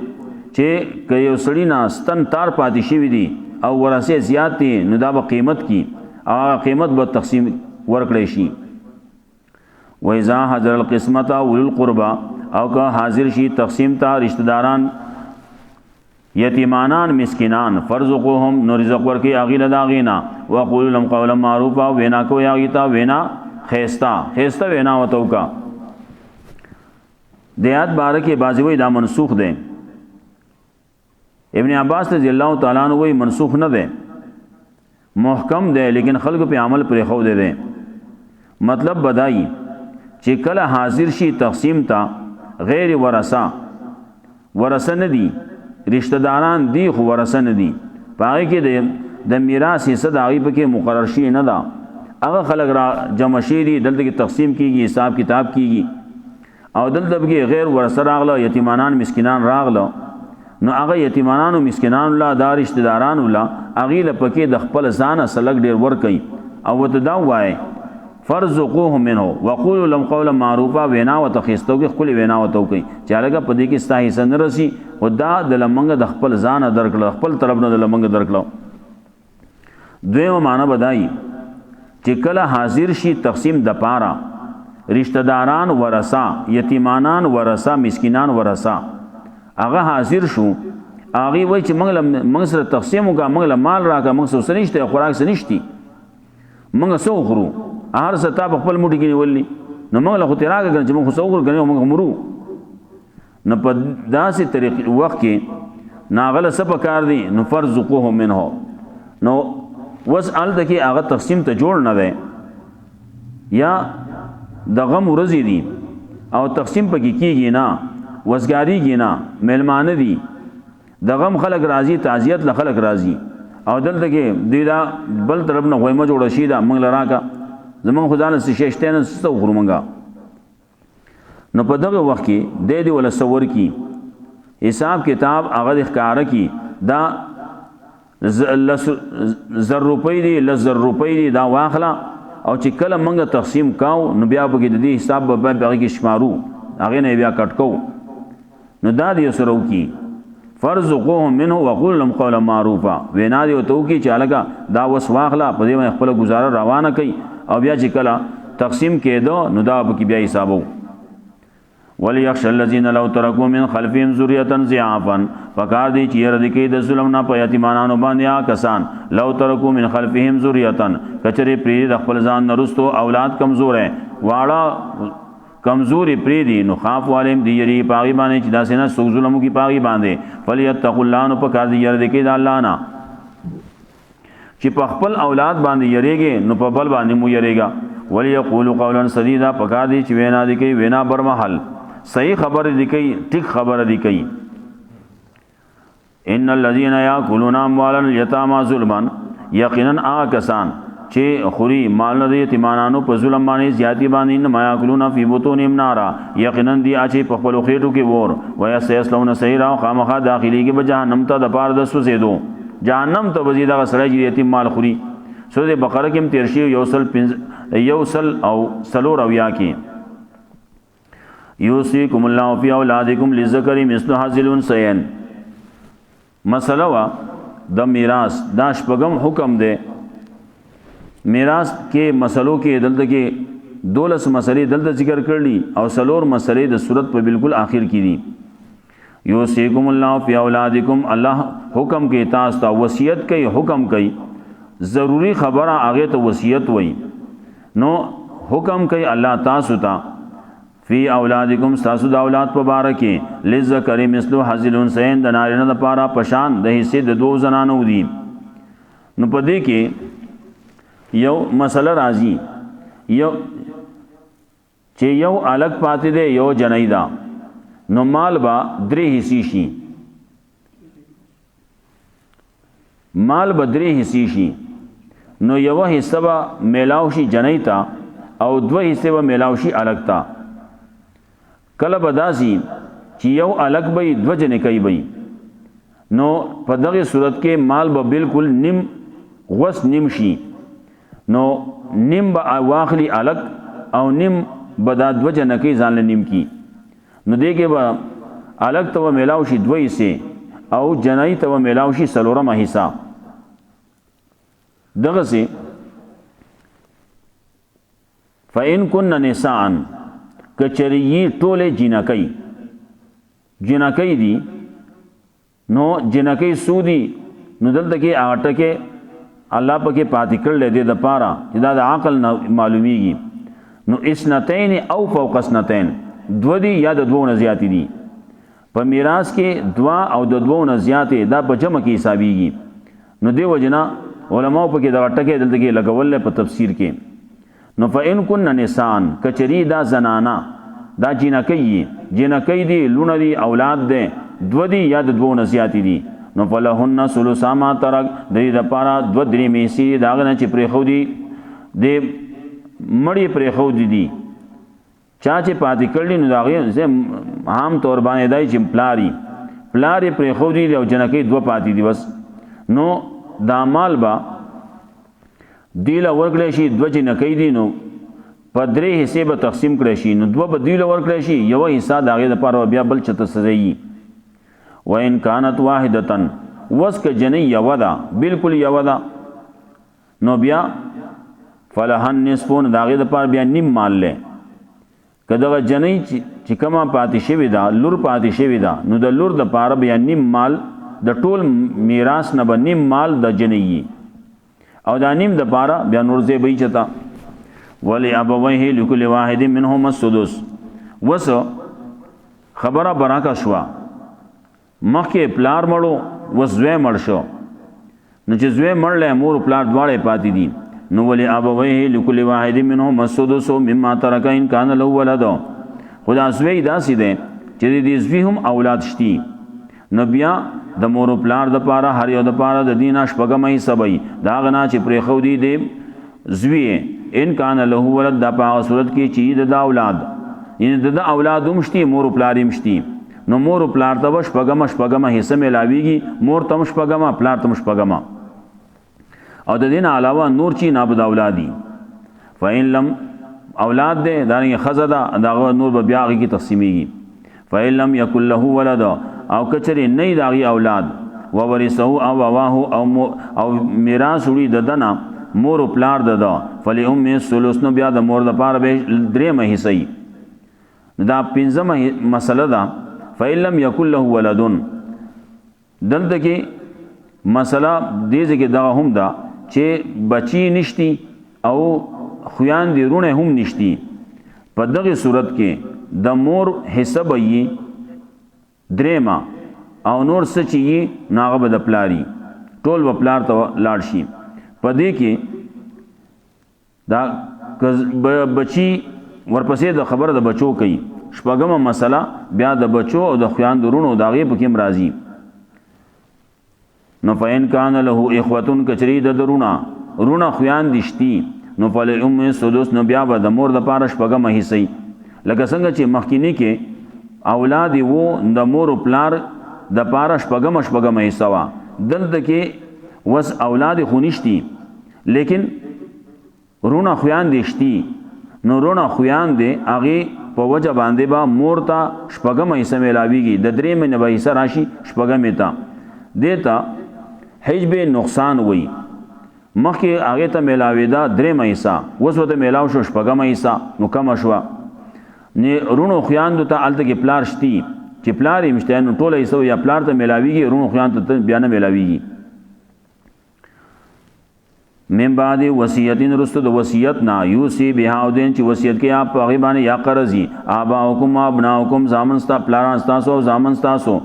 چې که یو سړی نه ستن تار پاتې شي دي او ورثه زیات دي نو دا به قیمت کی او قیمت به تقسیم ورکړی شي. و اذا حضر القسمت اول القربى او که حاضر شي تقسیم ته رشتہ داران یتیمانان مسکینان فرزقهم نو رزق ورکی اغیل داغینا وقول لهم قولا معروفا وینا کو یاغیتا وینا خیستا وینا وتو کا. دیات بارکه بازی وی دا منسوخ دے. ابن عباس رضی اللہ تعالیٰ عنہ وی منسوخ نہ دے محکم دے لیکن خلق پہ عمل پر خو دے دے. مطلب بدائی چې کله حاضر شي تقسیم تا غیر ورثه نه دي رشتہ داران دی خو ورثه نه دي پای کې د میراث حصہ داغي پکې مقرر شي نه دا هغه خلق را جمع شي دي دلته کې تقسیم کیږي حساب کتاب کیږي او دلته کې غیر ورثه راغله یتیمانان مسکینان راغله نو هغه یتیمانان او مسکینان الله دا رشتہ داران الله هغه لپاره د خپل ځان سلګ ډیر ور کوي او ته دا وای فرزقوهم منه وقولوا لهم قولا معروفا وینا وتخستو کې خپل وینا وتو کوي چې هغه په دې کې ستا حصہ نه رسی خدا د لمنګ د خپل ځان درکړه خپل طرف نه د لمنګ درکړه. دویمه معنی بدای چې کله حاضر شي تقسیم د پارا رشتہ داران ورثه یتیمانان ورثه مسکینان ورثه هغه حاضر شو هغه وای چې موږ سره تقسیم وکړه موږ مال راکړه موږ سره نشته خوراک سره نشتی موږ سو خورو هر ستا په خپل موټی کې ولي نو موږ له خو تیراګه چې موږ سو خور غنیو موږ مرو نو په داسې طریق وخت کې ناغله سب کار دي نو فرزقوه منه نو وسال د کې هغه تقسیم ته جوړ نه دی یا د غم ورزي دي او تقسیم پکې کیږي نه وسګاری نه مهلمان دي د غم خلق راضي تعزیت له خلق راضي او دلته کې دی دا بل طرف نه غویمه جوړ شي دا موږ لراکا زمون خدای له شیشته نه ستو غرمنګا نو په دغه وخت کې د دې ول سور کی حساب کتاب هغه ښکارا کی دا زر روپۍ دی لزر روپۍ دی دا واخلا او چې کله موږ تقسیم کاو نو بیا به د دې حساب به هغه کې شمارو هغه نه بیا کټکو نو دا دې سره وکي فرزقوهم منه وقول لهم قولا معروفا وینا دی تو کی چالګه دا وس واخلا په دې خپل گزاره روانه کوي او بیا چې کله تقسیم کېدو نو دا به بیا حسابو. وليخش الذين لو تركوا من خلفهم ذريه ضعافا فقال دي چې ير دي کې د ظلم نه په یتیمانو باندې کسان لو تركوا من خلفهم ذريه کچره پری د خپل ځان نرستو اولاد کمزور ہے واړه کمزوری پری دی نو خاف والم دی یری پاغي باندې چې داسې نه سو ظلمو کی پاغي باندې فلیتقوا الله نو په کار دی ير دي کې د الله نه چې په خپل اولاد باندې یریږي نو په بل باندې مو یریږي وليقولوا قولا سديدا په کار دی چې وینا دی کې وینا برمحل صحیح خبر دی کوي ټیک خبر دی کوي. ان الذين ياكلون اموال اليتامى ظلما یقینا کسان چې خوري مال د یتیمانو په ظلم باندې زیاتی باندې نه ما یاکلون فی بطونهم نارا یقینا دی اچي په خپل خېټو کې ور ویا سيسلون سيرا خامخا داخلي کې به جهنم ته د پاره د سوزیدو جهنم ته وزیدا سره یتیم مال خوري. سورۃ بقره کې ترشی یوسل او سلور او یا کې یوسیکم الله فی اولادکم للذکر مثل حظ الانثیین مسله وا د میراث دا شپږم حکم دی. میراث کې مسلو کې دلته کې 12 مسلې دلته ذکر کړلي او سلور مسلې د صورت په بالکل آخر کې دي. یوسیکم الله فی اولادکم الله حکم کې تاسو ته وصیت کوي حکم کوي ضروری خبره هغه ته وصیت وای نو حکم کوي الله تاسو ته فی اولادکم تاسو د اولاد په باره کې للذکر مثل حظ الانثیین د نارینه لپاره پشان د حصے د دوه زنانو دي. نو په دې کې یو مسله راځي یو چې یو الګ پاتې دی یو جنۍ ده نو مال با درې حصے شي مال به درې حصے شي نو یو حصہ به میلاو شي جنۍ ته او دوه حصے به میلاو شي الګ ته. کله به داسي چې یو الګ به دوه جنې کوي به نو په دغه صورت کې مال به بالکل نیم غوس نیم شي نو نیم به واخلي الګ او نیم به دا دوه جنې کوي ځان له نیم کی نو دې کې به الګ ته میلاو شي دوه حصے او جنۍ ته میلاو شي څلورمه حصہ. دغه سي فإن كن نساء کچری ټوله جنکۍ دي نو جنکۍ سودی نو دلته کې اټکه الله پکې پاتې کړل دې د پاره چې دا د عقل معلومیږي نو اسنتین او فوق اسنتین دو دي یا د دوه نه زیات دي په میراث کې دوا او د دوه نه زیات دا په جمع کې حسابيږي. نو دی وجنا علماء پکې دا ټکه دلته کې لګول په تفسیر کې. نو فإن كن نساء کچری دا زنانا دا جنکۍ دی لونه دی اولاد دی دو دی یا د دوه نه زیات دي نو فلهن ثلث ما ترک د دې لپاره دو درې میسي داغه نه چې پرې خو دی د مړی پرې خو دي چا چې پاتې کړي نو داغه عام طور باندې دای چې پلاری پرې خو دی او جنکۍ دو پاتې دي بس نو دا مال با دیله ورکړی شي دوه جنکۍ دي نو په درې حصے به تقسیم کړی شي نو دوه به دیله ورکړی شي یو حصہ د هغې دپاره بیا بل چته سزایي. وإن كانت واحدة وس که جنۍ یوه ده بالکل یوه ده نو بیا فلها النصف نو د هغې دپاره بیا نیم مال دی. که دغه جنۍ چې کومه پاتې شوې ده لور پاتې شوې ده نو د لور دپاره بیا نیم مال د ټول میراث نه به نیم مال د جنۍ او دا نیم د پاره بیا نور زی بې چتا. ولی ابویه لکل واحد منهم السدس وس خبره براکا شوا مخکې پلار مړو وس زوی مړ شو نو چې زوی مړل مور پلار دواړه پاتې دي نو ولی ابویه لکل واحد منهم السدس مما ترک ان کان له ولد خدا زوی داسې ده چې دې زوی هم اولاد شتي نو بیا د مور پلار د پاره هر یو د پاره د دینه شپګمې سبي دا غنا چې پرې خو دی زوی ان کان له ولد د په صورت کې چې د اولاد یعنی د اولاد مشتي مور پلار مشتي نو مور پلار ته شپګمه حصہ ملاويږي مور تم شپګمه پلار تم شپګمه او د دین علاوه نور چی نابد اولادی فإن لم اولاد دے دانګه خزدا دا نور به بیا کی تقسیمیږي. فإن لم يكن له ولد او کچری نه داغي اولاد وورثه او واه او میراث وړي ددنه مور پلار ددا فلئم الثلث نو بیا د مور د پاره به درېمه حصہ دا پنځمه مسله ده. فإن لم يكن له ولد دلته کې مسله دې کې دا هم ده چې بچی نشتی او خویان دی رونه هم نشتی په دغه صورت کې د مور حصہ به درېما او نور سچي ناغه د پلاری ټول و پلار ته لاړ شي. په دې کې دا بچی ورپسې د خبره د بچو کوي شپږمه مسله بیا د بچو او د خویان درونو داغه پکې مرাজি. نو فین کان له اخوتن کچری د درونه خویان دشتي نو فل ام سدس نو بیا به د مور د پاره شپږمه حصہ لکه څنګه چې مخکینی کې اولاد وو د مور پلار د پاره شپږمه حصہ وا دلته کې وس اولاد خونشتي لیکن رونه خویان دشتي نو رونه خویان دی هغه په وجه باندې با مور ته شپږمه حصہ ملاويږي د درې مې نه به حصہ راشي شپږمه ته دیتا حجب نقصان وي مخکې هغه ته ملاوي دا درې حصہ وسو ته ملاو شو شپږمه حصہ نو کم شو نه رونو خویان ته الته کې پلار شتي چې پلار یې مشته نو ټوله حصہ یا پلار ته ملاويږي رونو خویان ته بیا نه ملاويږي. من بعد وصیت رستو د وصیت نا یوسی بها او دین چې وصیت کې آپ هغه باندې یا قرضی اباؤکم ابناؤکم زامن ستا پلاران تاسو زامن تاسو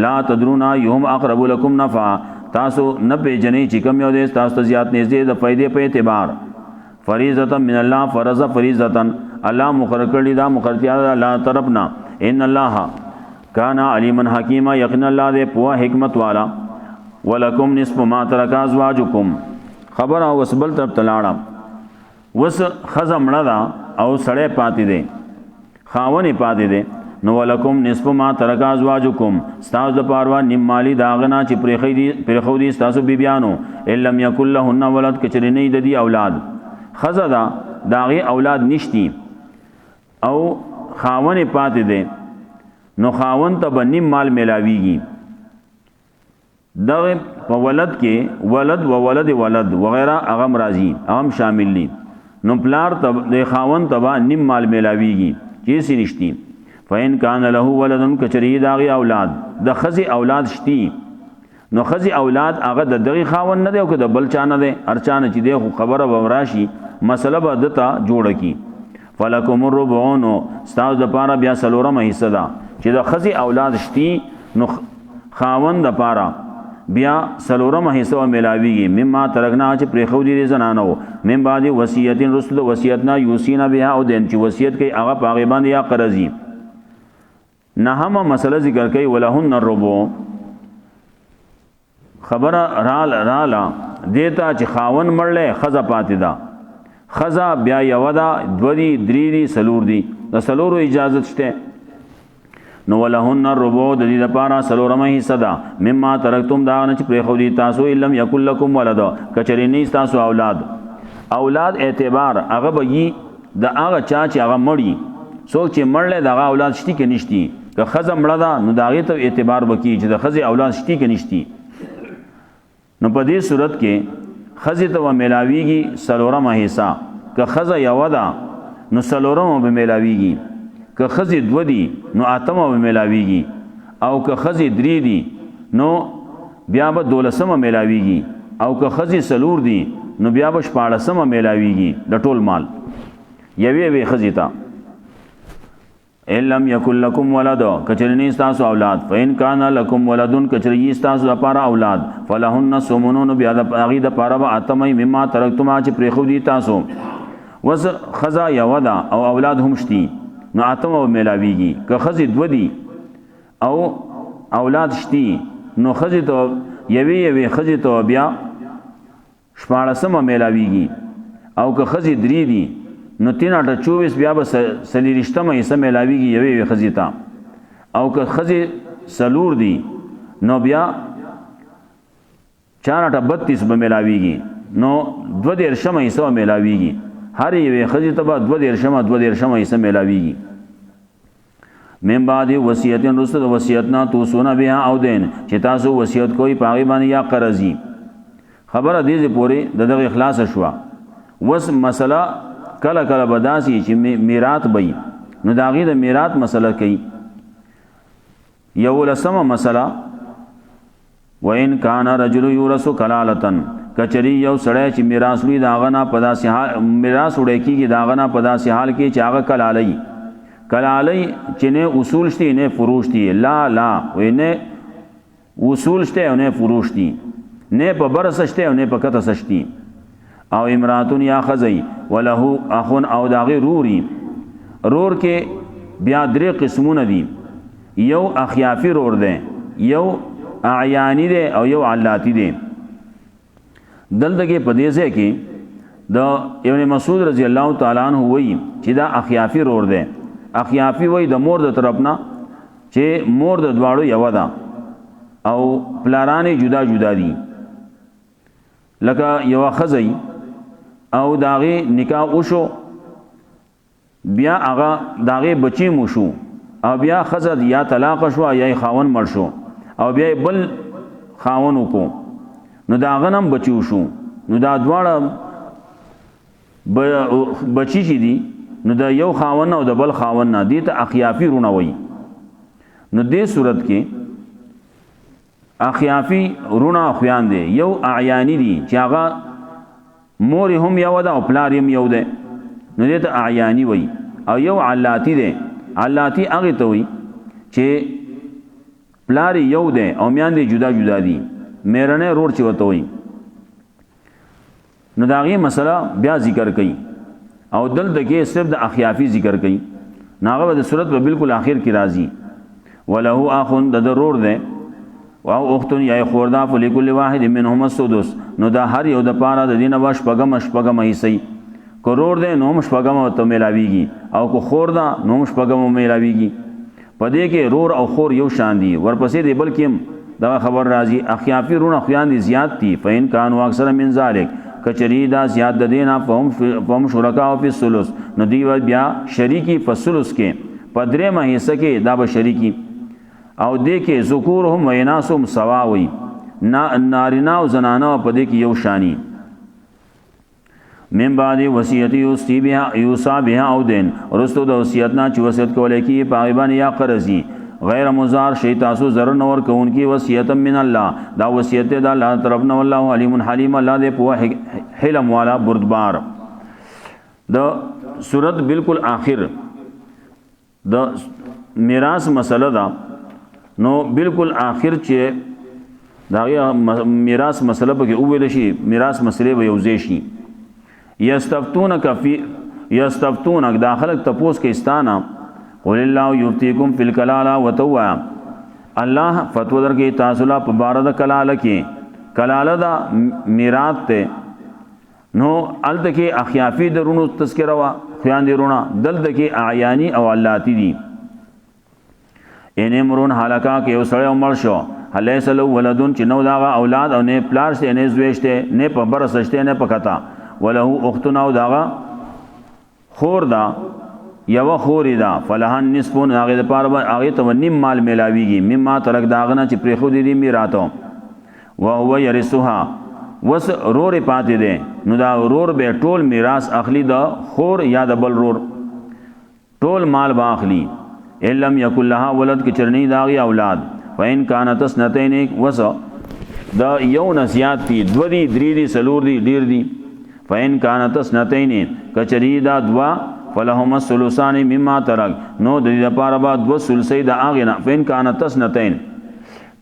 لا تدرونا یهم اقرب لكم نفعا تاسو نه پیژنې چې کوم یو دې تاسو زیات نږدې د فائدې په اعتبار فریضه من الله فرض فریضه الله مقرر کړی دا مقررتیا الله طرفنا ان الله کان علیما حکیما یقینا الله دې په حکمت والا ولکم نصف ما ترک ازواجکم خبر او وسبل طرف تلاړه وس خزم لدا او سړې پاتې دي خاونې پاتې دي نو ولکم نصف ما ترک ازواجکم استاذ د پاروا نیم مالی داغنا چې پرخو دي تاسو بیبيانو الا یکل لهن ولد کچری نه د دي اولاد خزدا داغي اولاد نشتی او خاونې پاتې دي نو خاون ته بنیم مال ملاویږي دغه په ولد کې ولد و ولد ولد وغیرہ اغم راضی اغم شامل دي نو پلار ته د خاون ته نیم مال ملاویږي چې سي نشتی فین کان له ولدن کچری داغي اولاد د خزي اولاد شتی نو خزي اولاد هغه د دغه خاون نه دی او د بل چانه دی ارچانه چې دی خبره ومراشي مسله به دته جوړه کی فلکم الربعون استاذ د پاره بیا سلورم حصہ دا چې د خزي اولاد شتی نو خاون د پاره بیا سلورم حصہ ملاویږي مما ترغنا چې پرې خو دي زنانو من بعد وصیت رسل وصیتنا یوسینا بها او دین چې وصیت کوي هغه پاغه باندې یا قرضی نهمه مسله ذکر کوي ولهن الربع خبره رالا دیتا چې خاون مړله خزه پاتې ده خزه بیا یودا دوی درې دي سلور دي د سلورو اجازه شته نو ولهن الربع د دې لپاره سلورمه حصہ ده مما ترکتم دا نه چې پرې خو دي تاسو علم یکل لكم ولد کچری نه تاسو اولاد اعتبار هغه به د هغه چا چې هغه مړی څوک چې مړله دغه اولاد شتي کې نشتی که خزه مړه ده نو داغه ته اعتبار وکي چې د خزه اولاد شتي کې نشتی نو په دې صورت کې خزه ته ملاویږي سلورمه حصہ که خزه یو ده نو سلورمه به ملاویږي که خزی دو دی نو آتمه به ملاویږي او که خزی دری دی نو بیا به دولسمه ملاویږي او که خزی سلور دی نو بیا به شپاړسمه ملاویږي د ټول مال یوې خزی ته علم یکل لکم ولد کچرنی استاسو اولاد فین کان لکم ولدن کچری استاسو لپاره اولاد فلهن سمنون بیا د هغه د پاره به اتمه مما ترکتما چې پرې خو دی تاسو وز خزا یودا او اولاد هم شتي نو اتمه ملاویږي که خزی دو دی او اولاد شتی نو خزی ته یوې خزی ته بیا شپاړسمه ملاویږي او که خزی دری دی نو 3/24 بیا به سلیریشتمه حصہ ملاویږي یوې خزی ته او که خزی سلور دی نو بیا 4/32 به ملاویږي نو 2/3 حصہ ملاویږي هر یوې خزی ته به 2/3 حصہ ملاویږي من بعد وصیت رسل وصیتنا تو سونا بها او دین چې تاسو وصیت کوئی پاغي باندې یا قرضی خبره دې پوری دغه اخلاص شوا وس مسله کله کله بداسي چې میراث بې نو داغه د میراث مسله کوي یو لسمه مسله وین کان رجل یورث کلالتن کچری یو سړی چې میراث وی داغه نه پداسي حال میراث وړي کیږي داغه نه پداسي حال کې چې هغه کلالی چې نه اصول شته نه فروش دي لا وینه اصول شته نه فروش دي نه په برس شته نه په کته شته او امراتون یا خزی وله اخون او داغه رور کې بیا درې قسمونه دي یو اخیافی رور ده یو اعیانی ده او یو علاتی ده دلته په دې ځای کې د ابن مسعود رضی الله تعالی عنہ وایي چې دا اخیافی رور ده اخیافی وایي د مور د طرفنا چې مور د دواړو یو ده او پلارانې جدا دي لکه یو خزی او داغه نکاح وشو بیا هغه داغه بچی مو شو او بیا خزد یا طلاق شو یا خاون مړ شو او بیا بل خاون وکړو نو داغه نم بچیو شو نو دا دواړه بچی چې دي نو د یو خاون او د بل خاون نه دي ته اخیافی رونه وای نو دې صورت کې اخیافی رونه خویان دي یو اعیانی دي چې هغه مور هم یو ده او پلار هم یو ده نو دې ته اعیانی وای او یو علاتی ده علاتی هغه ته وای چې پلار یو ده او میان دي جدا جدا دي میرنه رور چې وته وای نو داغه مسله بیا ذکر کړي او دلته کې صرف د اخیافی ذکر کړي ناغه د صورت په بالکل اخر کې راځي وله اخون د ضرور ده او اختن یا خوردا فلکل واحد منهم السدس نو دا هر یو د پاره د دینه واش پغم حصے کرور ده نو مش پغم ته ملاویږي او کو خوردا نو مش پغم ملاویږي پدې کې رور او خور یو شان دي ورپسې دی بلکې دا خبر راځي اخیافی رونه خویان دي زیات دي فین کانوا اکثر من ذلک کچری دا زیات د دینه پم شرکا او په ثلث نو دی بیا شریکی په ثلث کې پدری مه حصہ کې دا به شریکی او دې کې ذکورهم و اناسهم سواوي نارینا او زنانه په دې کې یو شانی من بعد وصیت یوصی بها یوصا بها او دین رستو د وصیت نه چې وصیت کولای کی پایبان یا قرضی غیر مزار شی تاسو زر نور کون کی وصیت من الله دا وصیت د الله طرف نه والله علیم حلیم الله دې په حلم والا بردبار د صورت بالکل آخر د میراث مسله دا نو بالکل آخر چې دا میراث مسله به ویل شي میراث مسله به یوځای شي یستفتونک فی یستفتونک داخلك تپوس کې استانه قل الله یفتیکم فی الکلاله وتوا الله فتوا درکې تاسو لا په بار د کلاله کې کلاله دا میراث ته نو الته کې اخیافی درونو تذکرہ وا خیان درونه دلته کې اعیانی او علاتی دي ان امرون حالکا کې یو سړی عمر شو هلیس له ولدون چې نو داغه اولاد او نه پلار سي نه زويشته نه په بر سشته نه پکتا وله اختنا او داغه خور دا یو خور دا فلهن نصفون هغه د پاره هغه ته نیم مال ملاویږي مما ترک داغه نه چې پرې خو دي میراثو او هو يرثها وس رور پاتې ده نو دا رور به ټول میراث اخلي دا خور یا د بل رور ټول مال با اخلي علم یکل لها ولد کی چرنی داغی اولاد فین کانت سنتین وس دا یو نسیات تی دو دی دری دی سلور دی ډیر دی فین کانت سنتین کچری دا دوا فلهم الثلثان مما ترک نو د دې لپاره بعد دو ثلثی د اغه نه فین کانت سنتین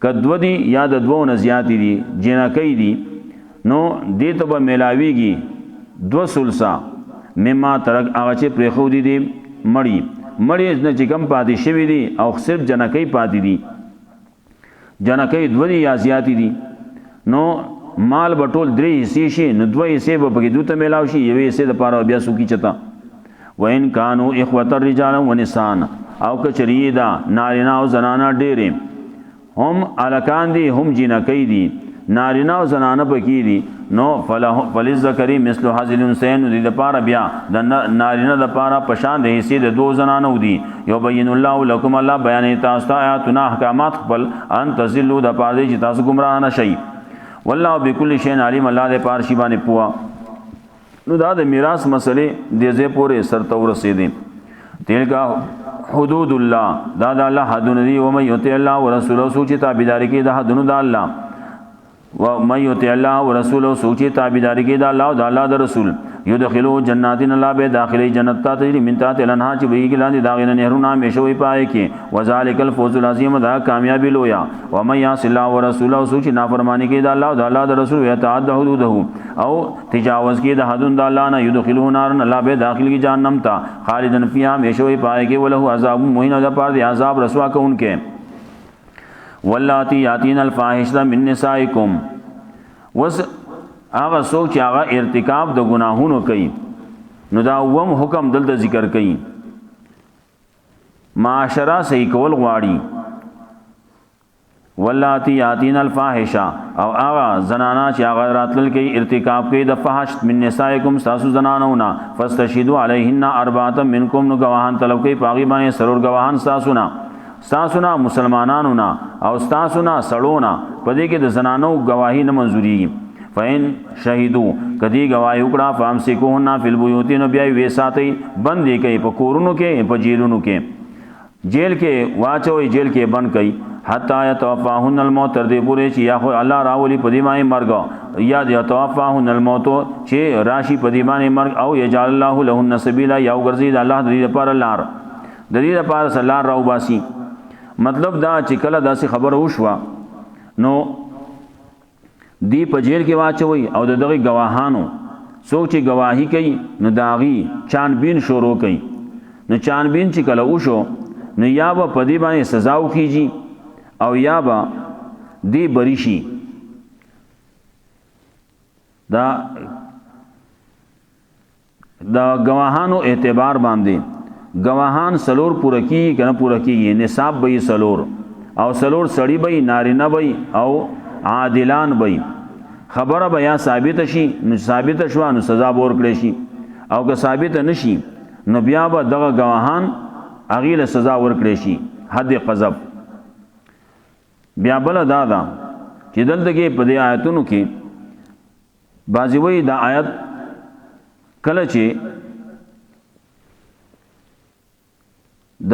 کدو دی یا د دوه نزیات دی جنکی دی نو دې ته به ملاویږي دو ثلثا مما ترک هغه چې پرې خو دی مړی مړی نه چې کم پاتې شوی دي او صرف جنکی پاتې دي جنکی دوه دي یا زیات دي نو مال بټول درې حصے شي نو دوه حصے به پکې دوته ملاوي شي یوې حصے د پاره بیا سوکی چتا وین کانوا اخوه الرجال ونساء او کچری دا نارینا او زنانا ډېرې هم الکان دي هم جنکی دي نارینا او زنانه پکې دي نو فلذکری مثل حظ الانثیین د پاره بیا د نارینه د پاره پشان د حصے د دو زنانو دي یبین الله لكم الله بیان تاسو ته آیاتنا احکامات خپل ان تزلوا د پاره چې تاسو گمراه نه شئ والله بكل شیء علیم الله د پاره شی باندې پوا نو دا د میراث مسلې د زې پورې سرته ورسېدي تلکا حدود الله دا د الله حدونه دي او مې یوته الله ورسوله سوچ تابعداري کې د حدونه د الله و من یطع الله ورسوله سوچي تابعداري کې د الله او د الله د رسول يدخلوا جنات الله به داخلي جنت ته تجري من تحت الانهار چې ویګ لاندې داغه نهرونه همیشه وي پای کې وذالک الفوز العظیم دا کامیابی لویا و من يعص الله ورسوله سوچي نافرمانی کې د الله او د الله د رسول يتعدى حدوده او تجاوز کې د حدود د الله نه يدخلوا نار الله به داخل کې جهنم ته خالدن فيها همیشه وي پای کې وله عذاب مهین او د پاره د عذاب رسوا کوونکې واللاتی یاتین الفاحشة من نسائکم وس هغه څوک چې هغه ارتکاب د ګناهونو کوي نو دا وم حکم دلته ذکر کوي معاشره صحیح کول غواړي واللاتی یاتین الفاحشة او هغه زنانا چې هغه راتل کوي ارتکاب کوي د فحش من نسائکم تاسو زنانونه فاستشهدوا علیهن اربعه منکم نو گواهان طلب کوي پاغي باندې سرور گواهان تاسو نه مسلمانانو نه او تاسو نه سړونا پدې کې د زنانو گواهی نه منزوري فین شهیدو کدی گواہی وکړه فامسکوهن فی البیوت نو بیا وې ساتي بندي کوي په کورونو کې په جیلونو کې جیل کې واچوي جیل کې بند کوي حتا یتوفاهن الموت تر دې پورې چې یا خو الله راولي په دې باندې مرګ یا یتوفاهن الموت چې راشي په دی باندې مرګ او یجعل الله لهن سبیلا یا ګرځي الله د دې لپاره لار د دې لپاره سلار راو باسي مطلب دا چې کله داسې خبر وشوه نو دی په جیل کې واچوي او دغه گواهانو څوک چې گواهی کوي نو داغي چانبین شروع کوي نو چانبین چې کله وشو نو یا به په دې باندې سزا وکړي او یا به دی بری شي دا گواهانو اعتبار باندې گواهان سلور پوره کیږي کنه پوره کیږي نصاب به سلور او سلور سړی به نارینه به او عادلان به خبره به یا ثابت شي نو ثابت شو نو سزا ورکړي شي او که ثابت نشي نو بیا به دغه گواهان اغه له سزا ورکړي شي حد قذف بیا بل دا چې دلته کې په دې آیتونو کې بعضی وی دا آیت کله چې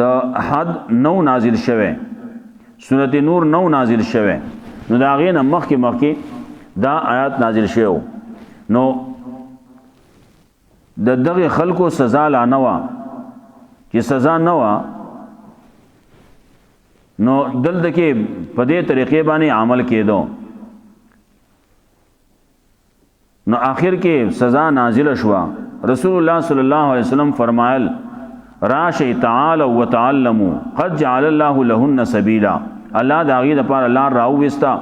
د حد نو نازل شوه سورۃ نور نو نازل شوه نو دا غینه مخکې دا آیات نازل شوه نو د دغه خلکو سزا لا نه و چې سزا نه و نو دلته کې په دې طریقې باندې عمل کېدو نو آخر کې سزا نازل شوا رسول الله صلی الله علیه وسلم فرمایل راشی تعالوا وتعلموا قد جعل الله لهن سبیلا الله داغي د پاره لار راو وستا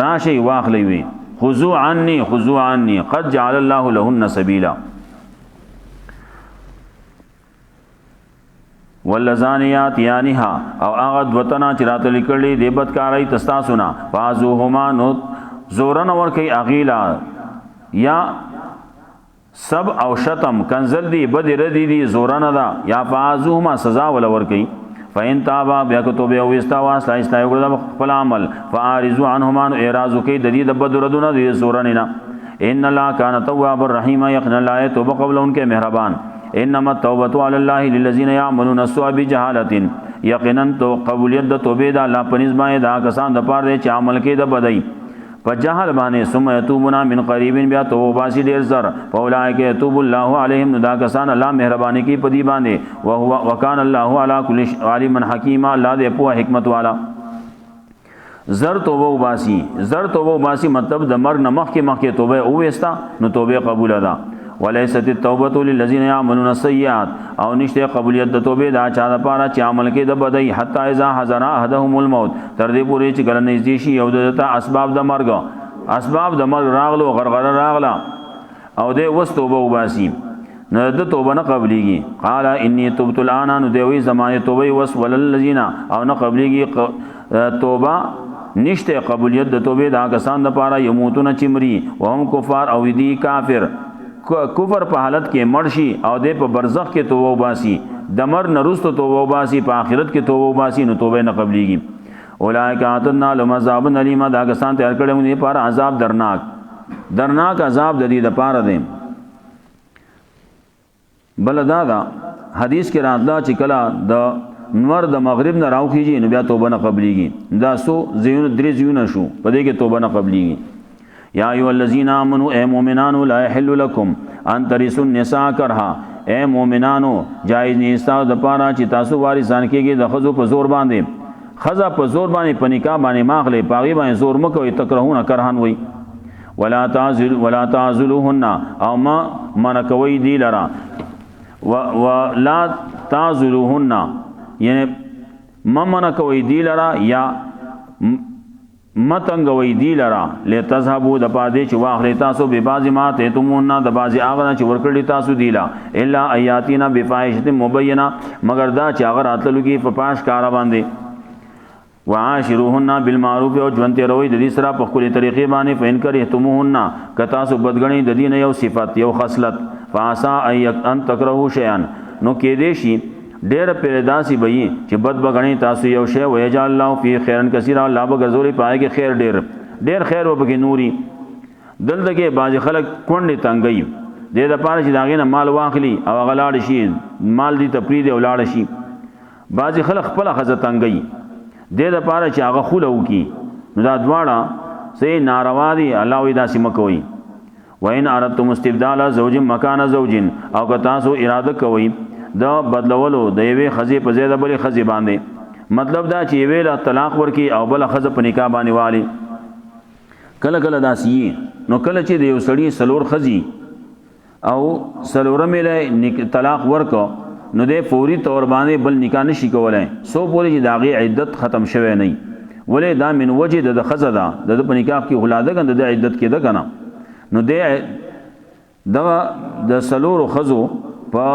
راشی واخلی وی خذوا عني قد جعل الله لهن سبیلا واللزانیات یانها او هغه وطنا چې راته لیکلې دی بدکارای تستا سنا فازوهما نو زورن ور کوي اغیلا یا سب او شتم کنزل دی بد ردی دی زورن دا یا فازوهما سزا ول ور کوي فین تابا بیا کو توبه او استوا اسلام یو خپل عمل فارزو عنهما اعراض کوي د دې د بد ردونه دی زورن نه ان الله کان تواب الرحیم یقنا لا توبه قبل انکه مهربان انما التوبه على الله للذين يعملون السوء بجهاله یقینا تو قبولیت د توبه د الله پنځ باندې دا کسان د پاره چې عمل کې د بدای په جهل باندې ثم يتوبون من قريب بیا توبه سي ډیر زر فاولئک يتوب الله عليهم دا کسان الله مهرباني کوي په دې باندې او هو وکانه الله على كل شيء عليم حکیم الله دې په حکمت والا زر توبه وباسي مطلب د مرګ نه مخکې توبه او وستا نو توبه قبول ده وليست التوبه للذين يعملون السيئات او نشته قبولیت د توبه دا چا د پاره چې عمل کې د بدای حتی اذا حضر احدهم الموت تر دې پورې چې ګل نږدې شي او د اسباب د مرګ راغلو غرغره راغلا او دې وس توبه وباسي نه د توبه نه قبليږي قال اني تبت الان نو دوی زمانه توبه وس وللذین او نه قبليږي توبه نشته قبولیت د توبه دا کسان د پاره یموتون چمري وهم کفار او دي کافر کفر په حالت کې مرشي او د په برزخ کې توبه وباسي د مر نرست توبه وباسي په آخرت کې توبه وباسي نو توبه نه قبليږي اولئک اعتدنا لهم عذاب الیم دا کسان تیار کړو دي پر عذاب درناک عذاب د دې د پاره دي بل دا حدیث کې راځي چې کله د نور د مغرب نه راوخیږي نو بیا توبه نه قبليږي دا سو زیون درې زیون شو په دې کې توبه نه قبليږي یا ایو الذین آمنوا اے مومنانو لا یحل لکم ان ترثوا النساء کرها اے مومنانو جایز نشته د پاره چې تاسو وارثان کېږي د خزو په زور باندې خزا په زور باندې په نکاح باندې ماغله پاغي باندې زور مکوئ تکرهون کرهن وای ولا تعذلوهن او ما منکوي دی لرا ولا تعذلوهن یعنی ما منکوي دی لرا یا متنګوي دی لرا لتذهبوا د پادې چې واخلې تاسو به بعضی ما ته تمونه د بعضی هغه چې ورکړی تاسو دیلا الا ایاتینا بفاحشه مبینه مگر دا چې هغه راتلو کې په پاش کار باندې وعاشروهن بالمعروف او ژوند روي د دې سره په خپل طریقې باندې فین کړي تمونه ک تاسو بدګنی د دین یو صفت یو خصلت فاسا ان تکرهو شیئا نو کې دې شي ډېر پیداسي بئی چې بد بغنی تاسو یو شی ويجعل الله فی خیرن کثیر الله بغزوري پای کې خیر ډېر خیر وبګي نوري دلته کې باج خلک کونډې تنګي دې د پاره چې داغې نه مال واخلي او غلاړ شي مال دي تپرید او لاړ شي باج خلک خپل خزه تنګي دې د پاره چې هغه خلو کی نو دا دواړه سي ناروا دي الله وی دا سم کوي وین اردتم استبدال زوج مکان زوج او که تاسو اراده کوي د بدلولو د یوې خزي په ځای د بلې خزي باندې مطلب دا چې یوې له طلاق ورکی او بل خزه په نکاح باندې والی کله کله داسې نو کله چې د یو سړي سلور خزي او سلوره مله طلاق ورکو نو د فوري تور باندې بل نکاح نشي کولای سو پورې چې داغه عدت ختم شوه نه ولې دا من وجه د خزه دا د نکاح کې اولاده غند د عدت کې ده کنه نو د سلور خزو په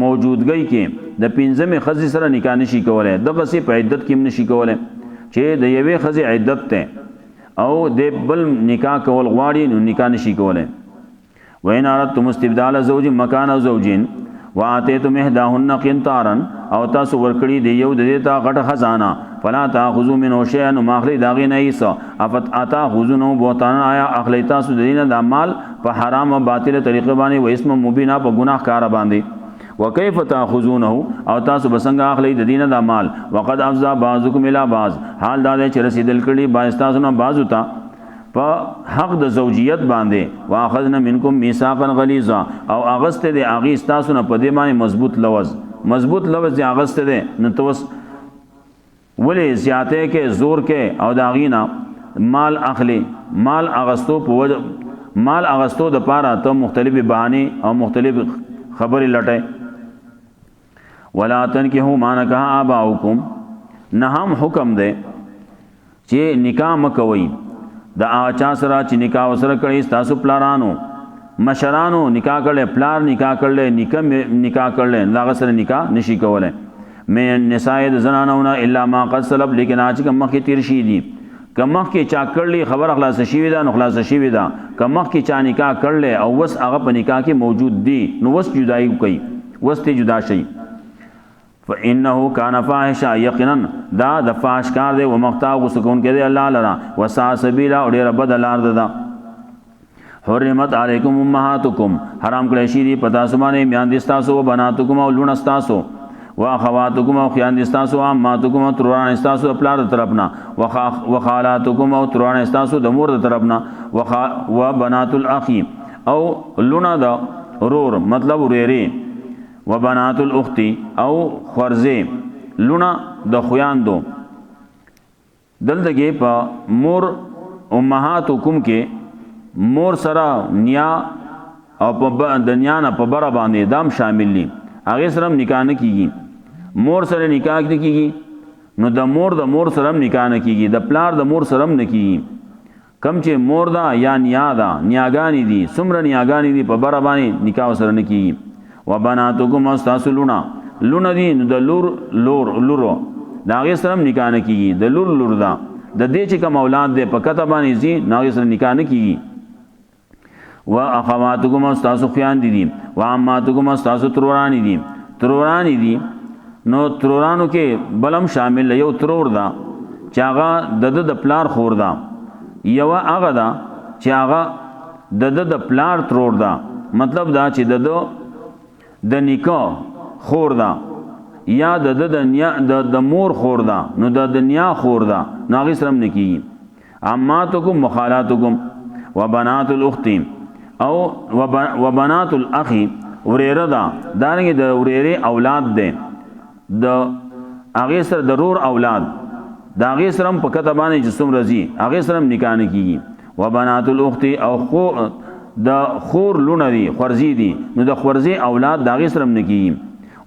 موجودګۍ کې د پنځمه خزي سره نکاح نشي کولای دغه سي په عدت کې نشي کولای چې د یوې خزي عدت ته او د بل نکاح کول غواړي نو نکاح نشي کولای وین اردتم استبدال زوج مکان زوجین واتیتم احداهن قنطارا او تاسو ورکړي دی یو د دې تا غټ خزانه فلا تاخذوا منه شيئا ماخلی داغه نه ایسا افت اتا خذونه بوتان آیا اخلی تاسو د دینه د مال په حرام او باطل طریقې باندې و اسم مبینا په گناه کار باندې وکيف تاخذونه او تاسو بسنګ اخلی د دینه د مال وقد افزا بعضکم الى بعض حال دا چې رسیدل کړي باز تاسو نه بازو تا په حق د زوجیت باندې واخذنا منکم میثاقا غلیظا او اغست د اغي تاسو نه په دې باندې مضبوط لفظ دی اغست دی نو توس ولی زیاته کې زور کې او داغینا مال اخلي مال اغستو د پاره ته مختلف بهانه او مختلف خبرې لټه ولا تنکحوا ما نکح آباؤکم نه هم حکم دی چې نکاح مکوئ د اچا سره چې نکاح وسره کړي تاسو پلارانو مشرانو نکاح کړي پلار نکاح کړي نکاح کړي داغه سره نکاح نشي کولای من نساء زنانونه الا ما قد سلب لیکن اج کوم مخ تیر شي دي کوم مخ کې چا کړلی خبر خلاص شي ودا نو خلاص شي ودا کوم مخ کې چا نکاح کړل او وس هغه په نکاح کې موجود دي نو وس جدای کوي وس ته جدا شي فانه کان فاحشا یقینا دا د فاحش کار دی او مقتا غسکون کې دی الله لرا وسا سبیلا او ډیر بد لار ده حرمت علیکم امهاتکم حرام کړی شي دی پتا سمانه میان دي تاسو بناتکم او لون تاسو واخواتکم او خیان استاسو اماتکم او تران استاسو خپل د طرفنا وخالاتکم او تران استاسو د مور د طرفنا وبنات الاخی او لونا د رور مطلب وريري وبنات الاخت او خرزه لونا د خویاندو دلته په مور امهاتکم کې مور سره نیا او په د نیا نه په بره باندې دام شامل دي هغه سره نکاح نه کیږي مور سره نکاح نه کیږي نو د مور سره نکاح نه کیږي د پلار د مور سره نه کیږي کم چې مور دا یا نیا دا نیاګانی دي سمره نیاګانی دي په بره باندې نکاح سره نه کیږي وبناتکم استاسلونا لون دي نو د لورو دا هغه سره نکاح نه کیږي د لور دا د دې چې کوم اولاد دې په کته باندې زی نه سره نکاح نه کیږي واخواتکم استاسو خیان دي واماتکم استاسو ترورانی دي نو ترورانو کې بلم شامل یو ترور دا چې هغه د پلار خور دا یو هغه دا چې هغه د پلار ترور دا مطلب دا چې د نکاح خور دا یا د مور خور دا نو د نیا خور دا نو هغه سره نه کیږي اماتکم مخالاتکم وبنات الاخت او وبنات الاخی وريره دا دانګه د وريره اولاد ده د هغه سره ضرور اولاد دا هغه سره په کته باندې جسم رضی هغه سره نکاح نه کیږي وبنات الاخت او خو د خور لونه دي خورزی دي نو د خورزی اولاد دا هغه سره نه کیږي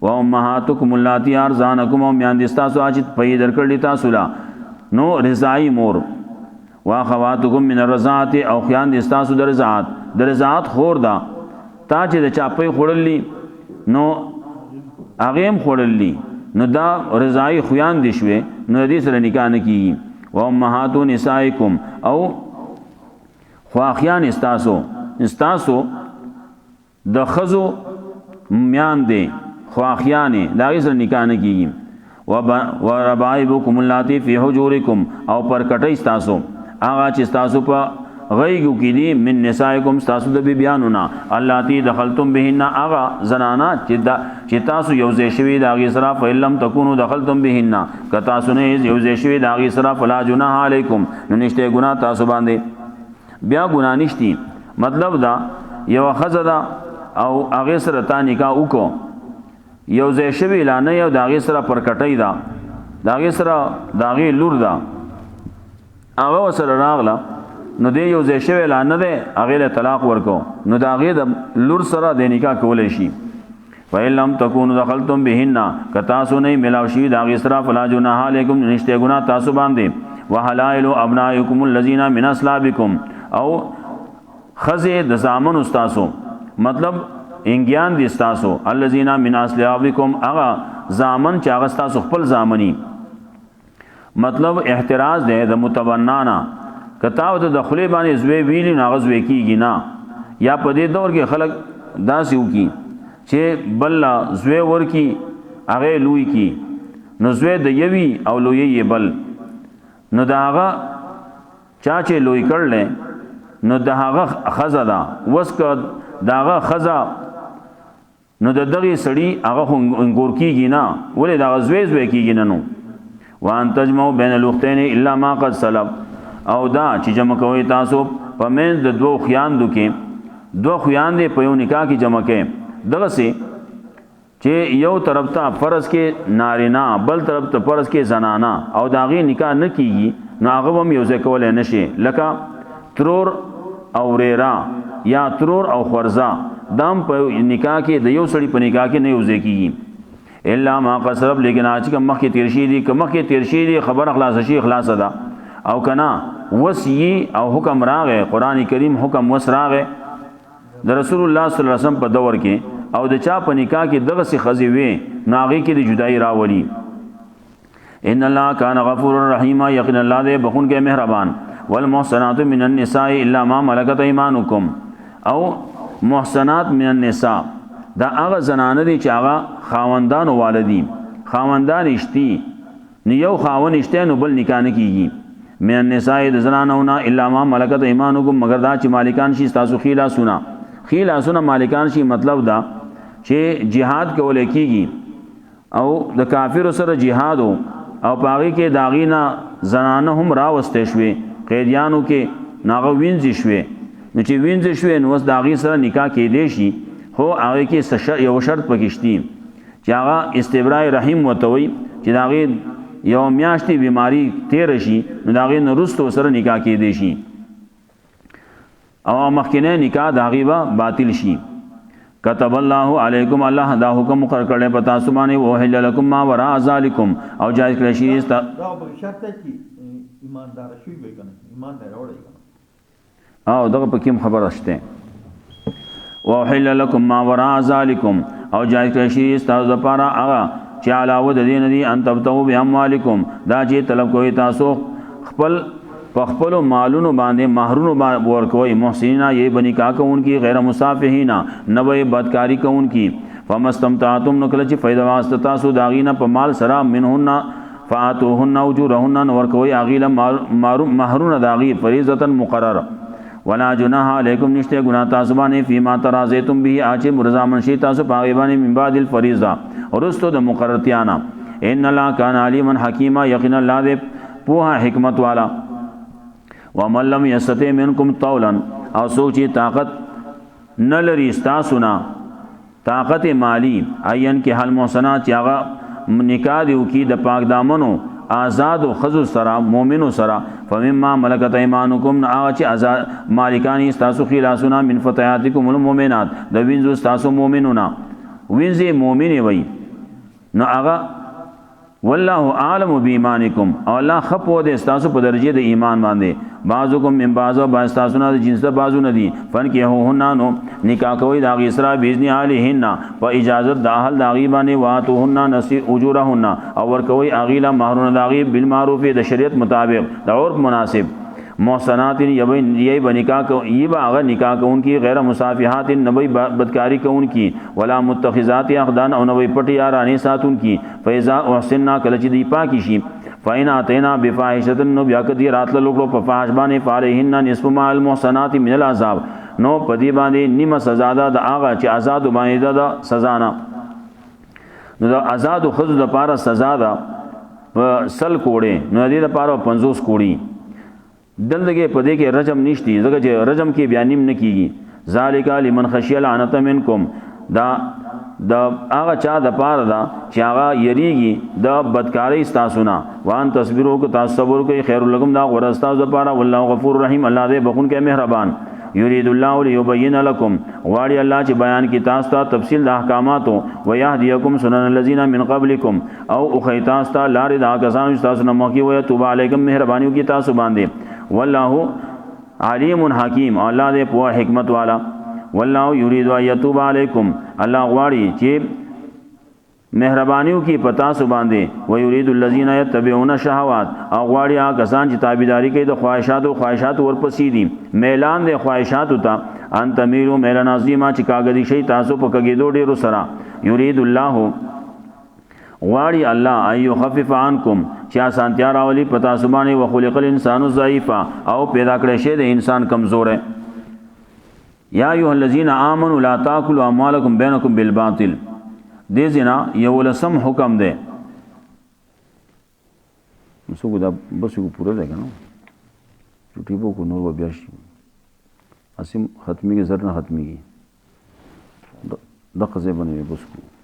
و امهاتکم اللاتی ارزانکم او میان دي تاسو اچ په درکړی تاسو لا نو رضای مور واخواتکم من الرضاعت او خیان دي تاسو د رضاعت خور دا تا چې د چاپې خړللی نو اغیم خړللی نو دا رضای خویان دي شوي نو دې سره نکاح نه کیږي و امهات نسائکم او خواخیان استاسو د خزو میان دي خواخیان دا سره نکاح نه کیږي و ربائبکم اللاتی فی حجورکم او پر کټی استاسو هغه چې استاسو په غیگو کی دی من نسائکم ستاسو د بیانونا اللاتی دخلتم بهن اغا زنانا چې تاسو یوځای شوی د هغې سره فإن لم تکونوا دخلتم بهن که تاسو نه یوځای شوی د هغې سره فلا جناح علیکم نو نشته ګناه تاسو باندې بیا ګناه نشتی. مطلب دا یو خزه دا او هغه سره تا نکاح وکړو، یو ځای شوی اعلان یو د هغې سره پرکټۍ ده، د هغې سره د هغې لور ده، هغه ورسره راغله نو دی یو ځای شوی اعلان نه دی، هغې له طلاق ورکو نو د هغې د لور سره د نکاح کولی شي. فإن لم تكونوا دخلتم بهن که تاسو نه ملاو شوي د هغې سره فلا جناح علیکم نشته ګناه تاسو باندې. وحلائل ابنائکم الذین من اصلابکم او خزه د زامن استاسو مطلب انګیان دي استاسو الذین من اصلابکم هغه زامن چې هغه استاسو خپل زامنی. مطلب احتراز ده د متبنانا کتاو ته د خلی باندې زوی ویلی نه غزوی کیږي نه، یا په دې دور کې خلک داسې وکي چې بل زوی ورکی هغه لوی کی نو زوی د یوی او لوی یې بل نو دا هغه چا چې لوی کړل نو دا هغه خزه ده وسکه دا هغه خزه نو د دغه سړی هغه انګور کیږي نه، ولې دا زوی کیږي نه. نو وان تجمعوا بین الاختین الا ما قد سلف او دا چې جمع کوي تاسو په منځ د دوه خویاندو کې، دوه خویاندې په یو نکاح کې جمع کې دغه سي چې یو طرف ته فرض کې نارینا بل طرف ته فرض کې زنانا او داغي نکاح نه کیږي نو هغه هم یو ځای کولای نشي، لکه ترور او ریرا یا ترور او خورزا دام په نکاح کې د یو سړي په نکاح کې نه یو ځای کیږي الا ما قصرب. لیکن اج کوم مخ کې تیرشي دي کوم مخ کې تیرشي دي خبر خلاص شي خلاص ده او کنا وصی او حکم راغه قران کریم حکم وس راغه د رسول الله صلی الله علیه وسلم په دور کې او د چا په نکاح کې دغه سي خزي وي ناغي کې د جدای راولي. ان الله کان غفور رحیم یقین الله دې بخون کې مهربان. والمحصنات من النساء الا ما ملکت ایمانکم او محصنات من النساء دا هغه زنانه دي چې هغه خاوندان والدي خاوندان اشتي نو یو خاوند اشته نو بل نکاح نه کیږي. من النساء د زنانونه الا ما ملکت ایمانکم مگر دا چې مالکان شي تاسو خیلا سنا مالکان شي مطلب دا چې jihad کول کیږي او د کافر سره jihad او پاغي کې داغینا زنانه هم راوستې شوي قیدیانو کې ناغه وینځ شوي نو چې وینځ شوي نو وس داغي سره نکاح کې دی شي خو هغه کې یو شرط پکشتي چې هغه استبراء رحیم وتوي چې داغي یو میاشتې بیماری تیر شي نو داغي نورستو سره نکاح کې دی شي او مخکنه نکاح داغي با باطل شي. كتب الله علیکم الله دا حکم مقرر کړل پتا سبحانه وحل لكم ما وراء ذلكم او جائز کړی شي دا شرط چې ایماندار شي به کنه ایماندار وړي کنه او دغه په کوم خبر شته وحل لكم ما وراء ذلكم او جائز کړی شي تاسو لپاره هغه چې علاوه د دین دي ان تبتو باموالکم دا چې طلب کوي تاسو خپل پخپل مالونو باندې مہرونو ورکوي محسنینا یہ بنی کا کون کی غیر مصافحینا نوې بدکاری کون کی فمستمتعتم نکل چې فائدہ واسطه تاسو داغینا په مال سرا منهن فاتوهن اجورهن ورکوي اغیلا مہرون داغي فریضه مقرر. ولا جناح علیکم نشته گناہ تاسو باندې فيما ترازیتم به اچ مرزامن شي تاسو پاغي باندې من بعد الفریضه ورستو د مقررتیانا. ان الله کان علیما حکیما یقین الله دې پوها حکمت والا. ومن لم یستطع منکم طولا او سوچی طاقت نلری استاسونا طاقت مالی عین کې حل محسنات چاغه نکاح دیو کی د پاک دامنو آزاد و خذ سرا مومنو سرا فمما ملکت ایمانکم اچ آزاد مالکانی استاسو خلاصنا من فتياتکم المؤمنات د وینځو استاسو مومنونا وینځي مومنی وای نو هغه والله عالم بإيمانكم او الله خپو د استاسو په درجه د ایمان باندې بعضکم من بعض با استاسو نه جنس د بعضو ندي فن کې هو نو نکاح کوي دا غیسرا باذن علیهن په اجازت د اهل دا غیبانه واتوهن نسی اجورهن او ور کوي اغیلا مہرون دا غیب بالمعروف د شریعت مطابق د عرف مناسب. محسنات یی بنکاح کو یہ باغ نکاح کون کی غیر مصافحات نبی بدکاری کون کی ولا متخذات اخدان او نبی پټ یارانی ساتون کی فیضا احسننا کلچ دی پاکی شی فإن اتینا بفاحشۃ نو بیا کدی راتل لوکلو په فاحش باندې فعلیهن نصف ما المحسنات من العذاب نو پدی باندې نیمه سزا ده د هغه چې آزاد باندې ده سزا نه نو د آزاد خود د پاره سزا ده په سل کوړې نو دې د پاره 50 کوړې دلته په دې کې رجم نشتی ځکه چې رجم کې بیا نیم نه کیږي ذالک لمن خشی العنت منکم دا هغه چا د پاره دا چې هغه یریږي د بدکاری تاسو نه وان تصبروا کو تاسو صبر کوي خیر لکم دا غوړه تاسو د پاره والله غفور رحیم الله دې بخون کې مهربان یرید الله لیبین لكم غواړي الله چې بیان کی تاسو ته تفصیل د احکاماتو و یهدیکم سنن الذین من قبلکم او اخیتاس ته لار د کسانو چې تاسو نه مخکې وي توبه علیکم مهربانیو کی تاسو باندې والله علیم حکیم الله دې په حکمت والا والله یرید ان یتوب علیکم الله غواړي چې مهربانیو کی پتا سو باندې و یرید الذین یتبعون الشهوات او غواړي هغه کسان چې تابعداري کوي د خواهشات ورپسې دي میلان د خواهشات ته ان تمیرو میلان عظیمه چې کاګدي شي تاسو په کګیدو ډیرو سره یرید الله غواړي الله ایو خفف عنکم چې آسانتیا راولي پتا سو باندې وخلق الانسان ضعیفا او پیدا کړی شی د انسان کمزور یا ایها الذین آمنوا لا تاکلوا اموالکم بینکم بالباطل دې زنا یو لسم حکم دی مسو دا بس کو پورا دی کنه چټي بو کو نور بیا شي اسیم ختمي کې زر نه ختمي کې د قضې باندې بس کو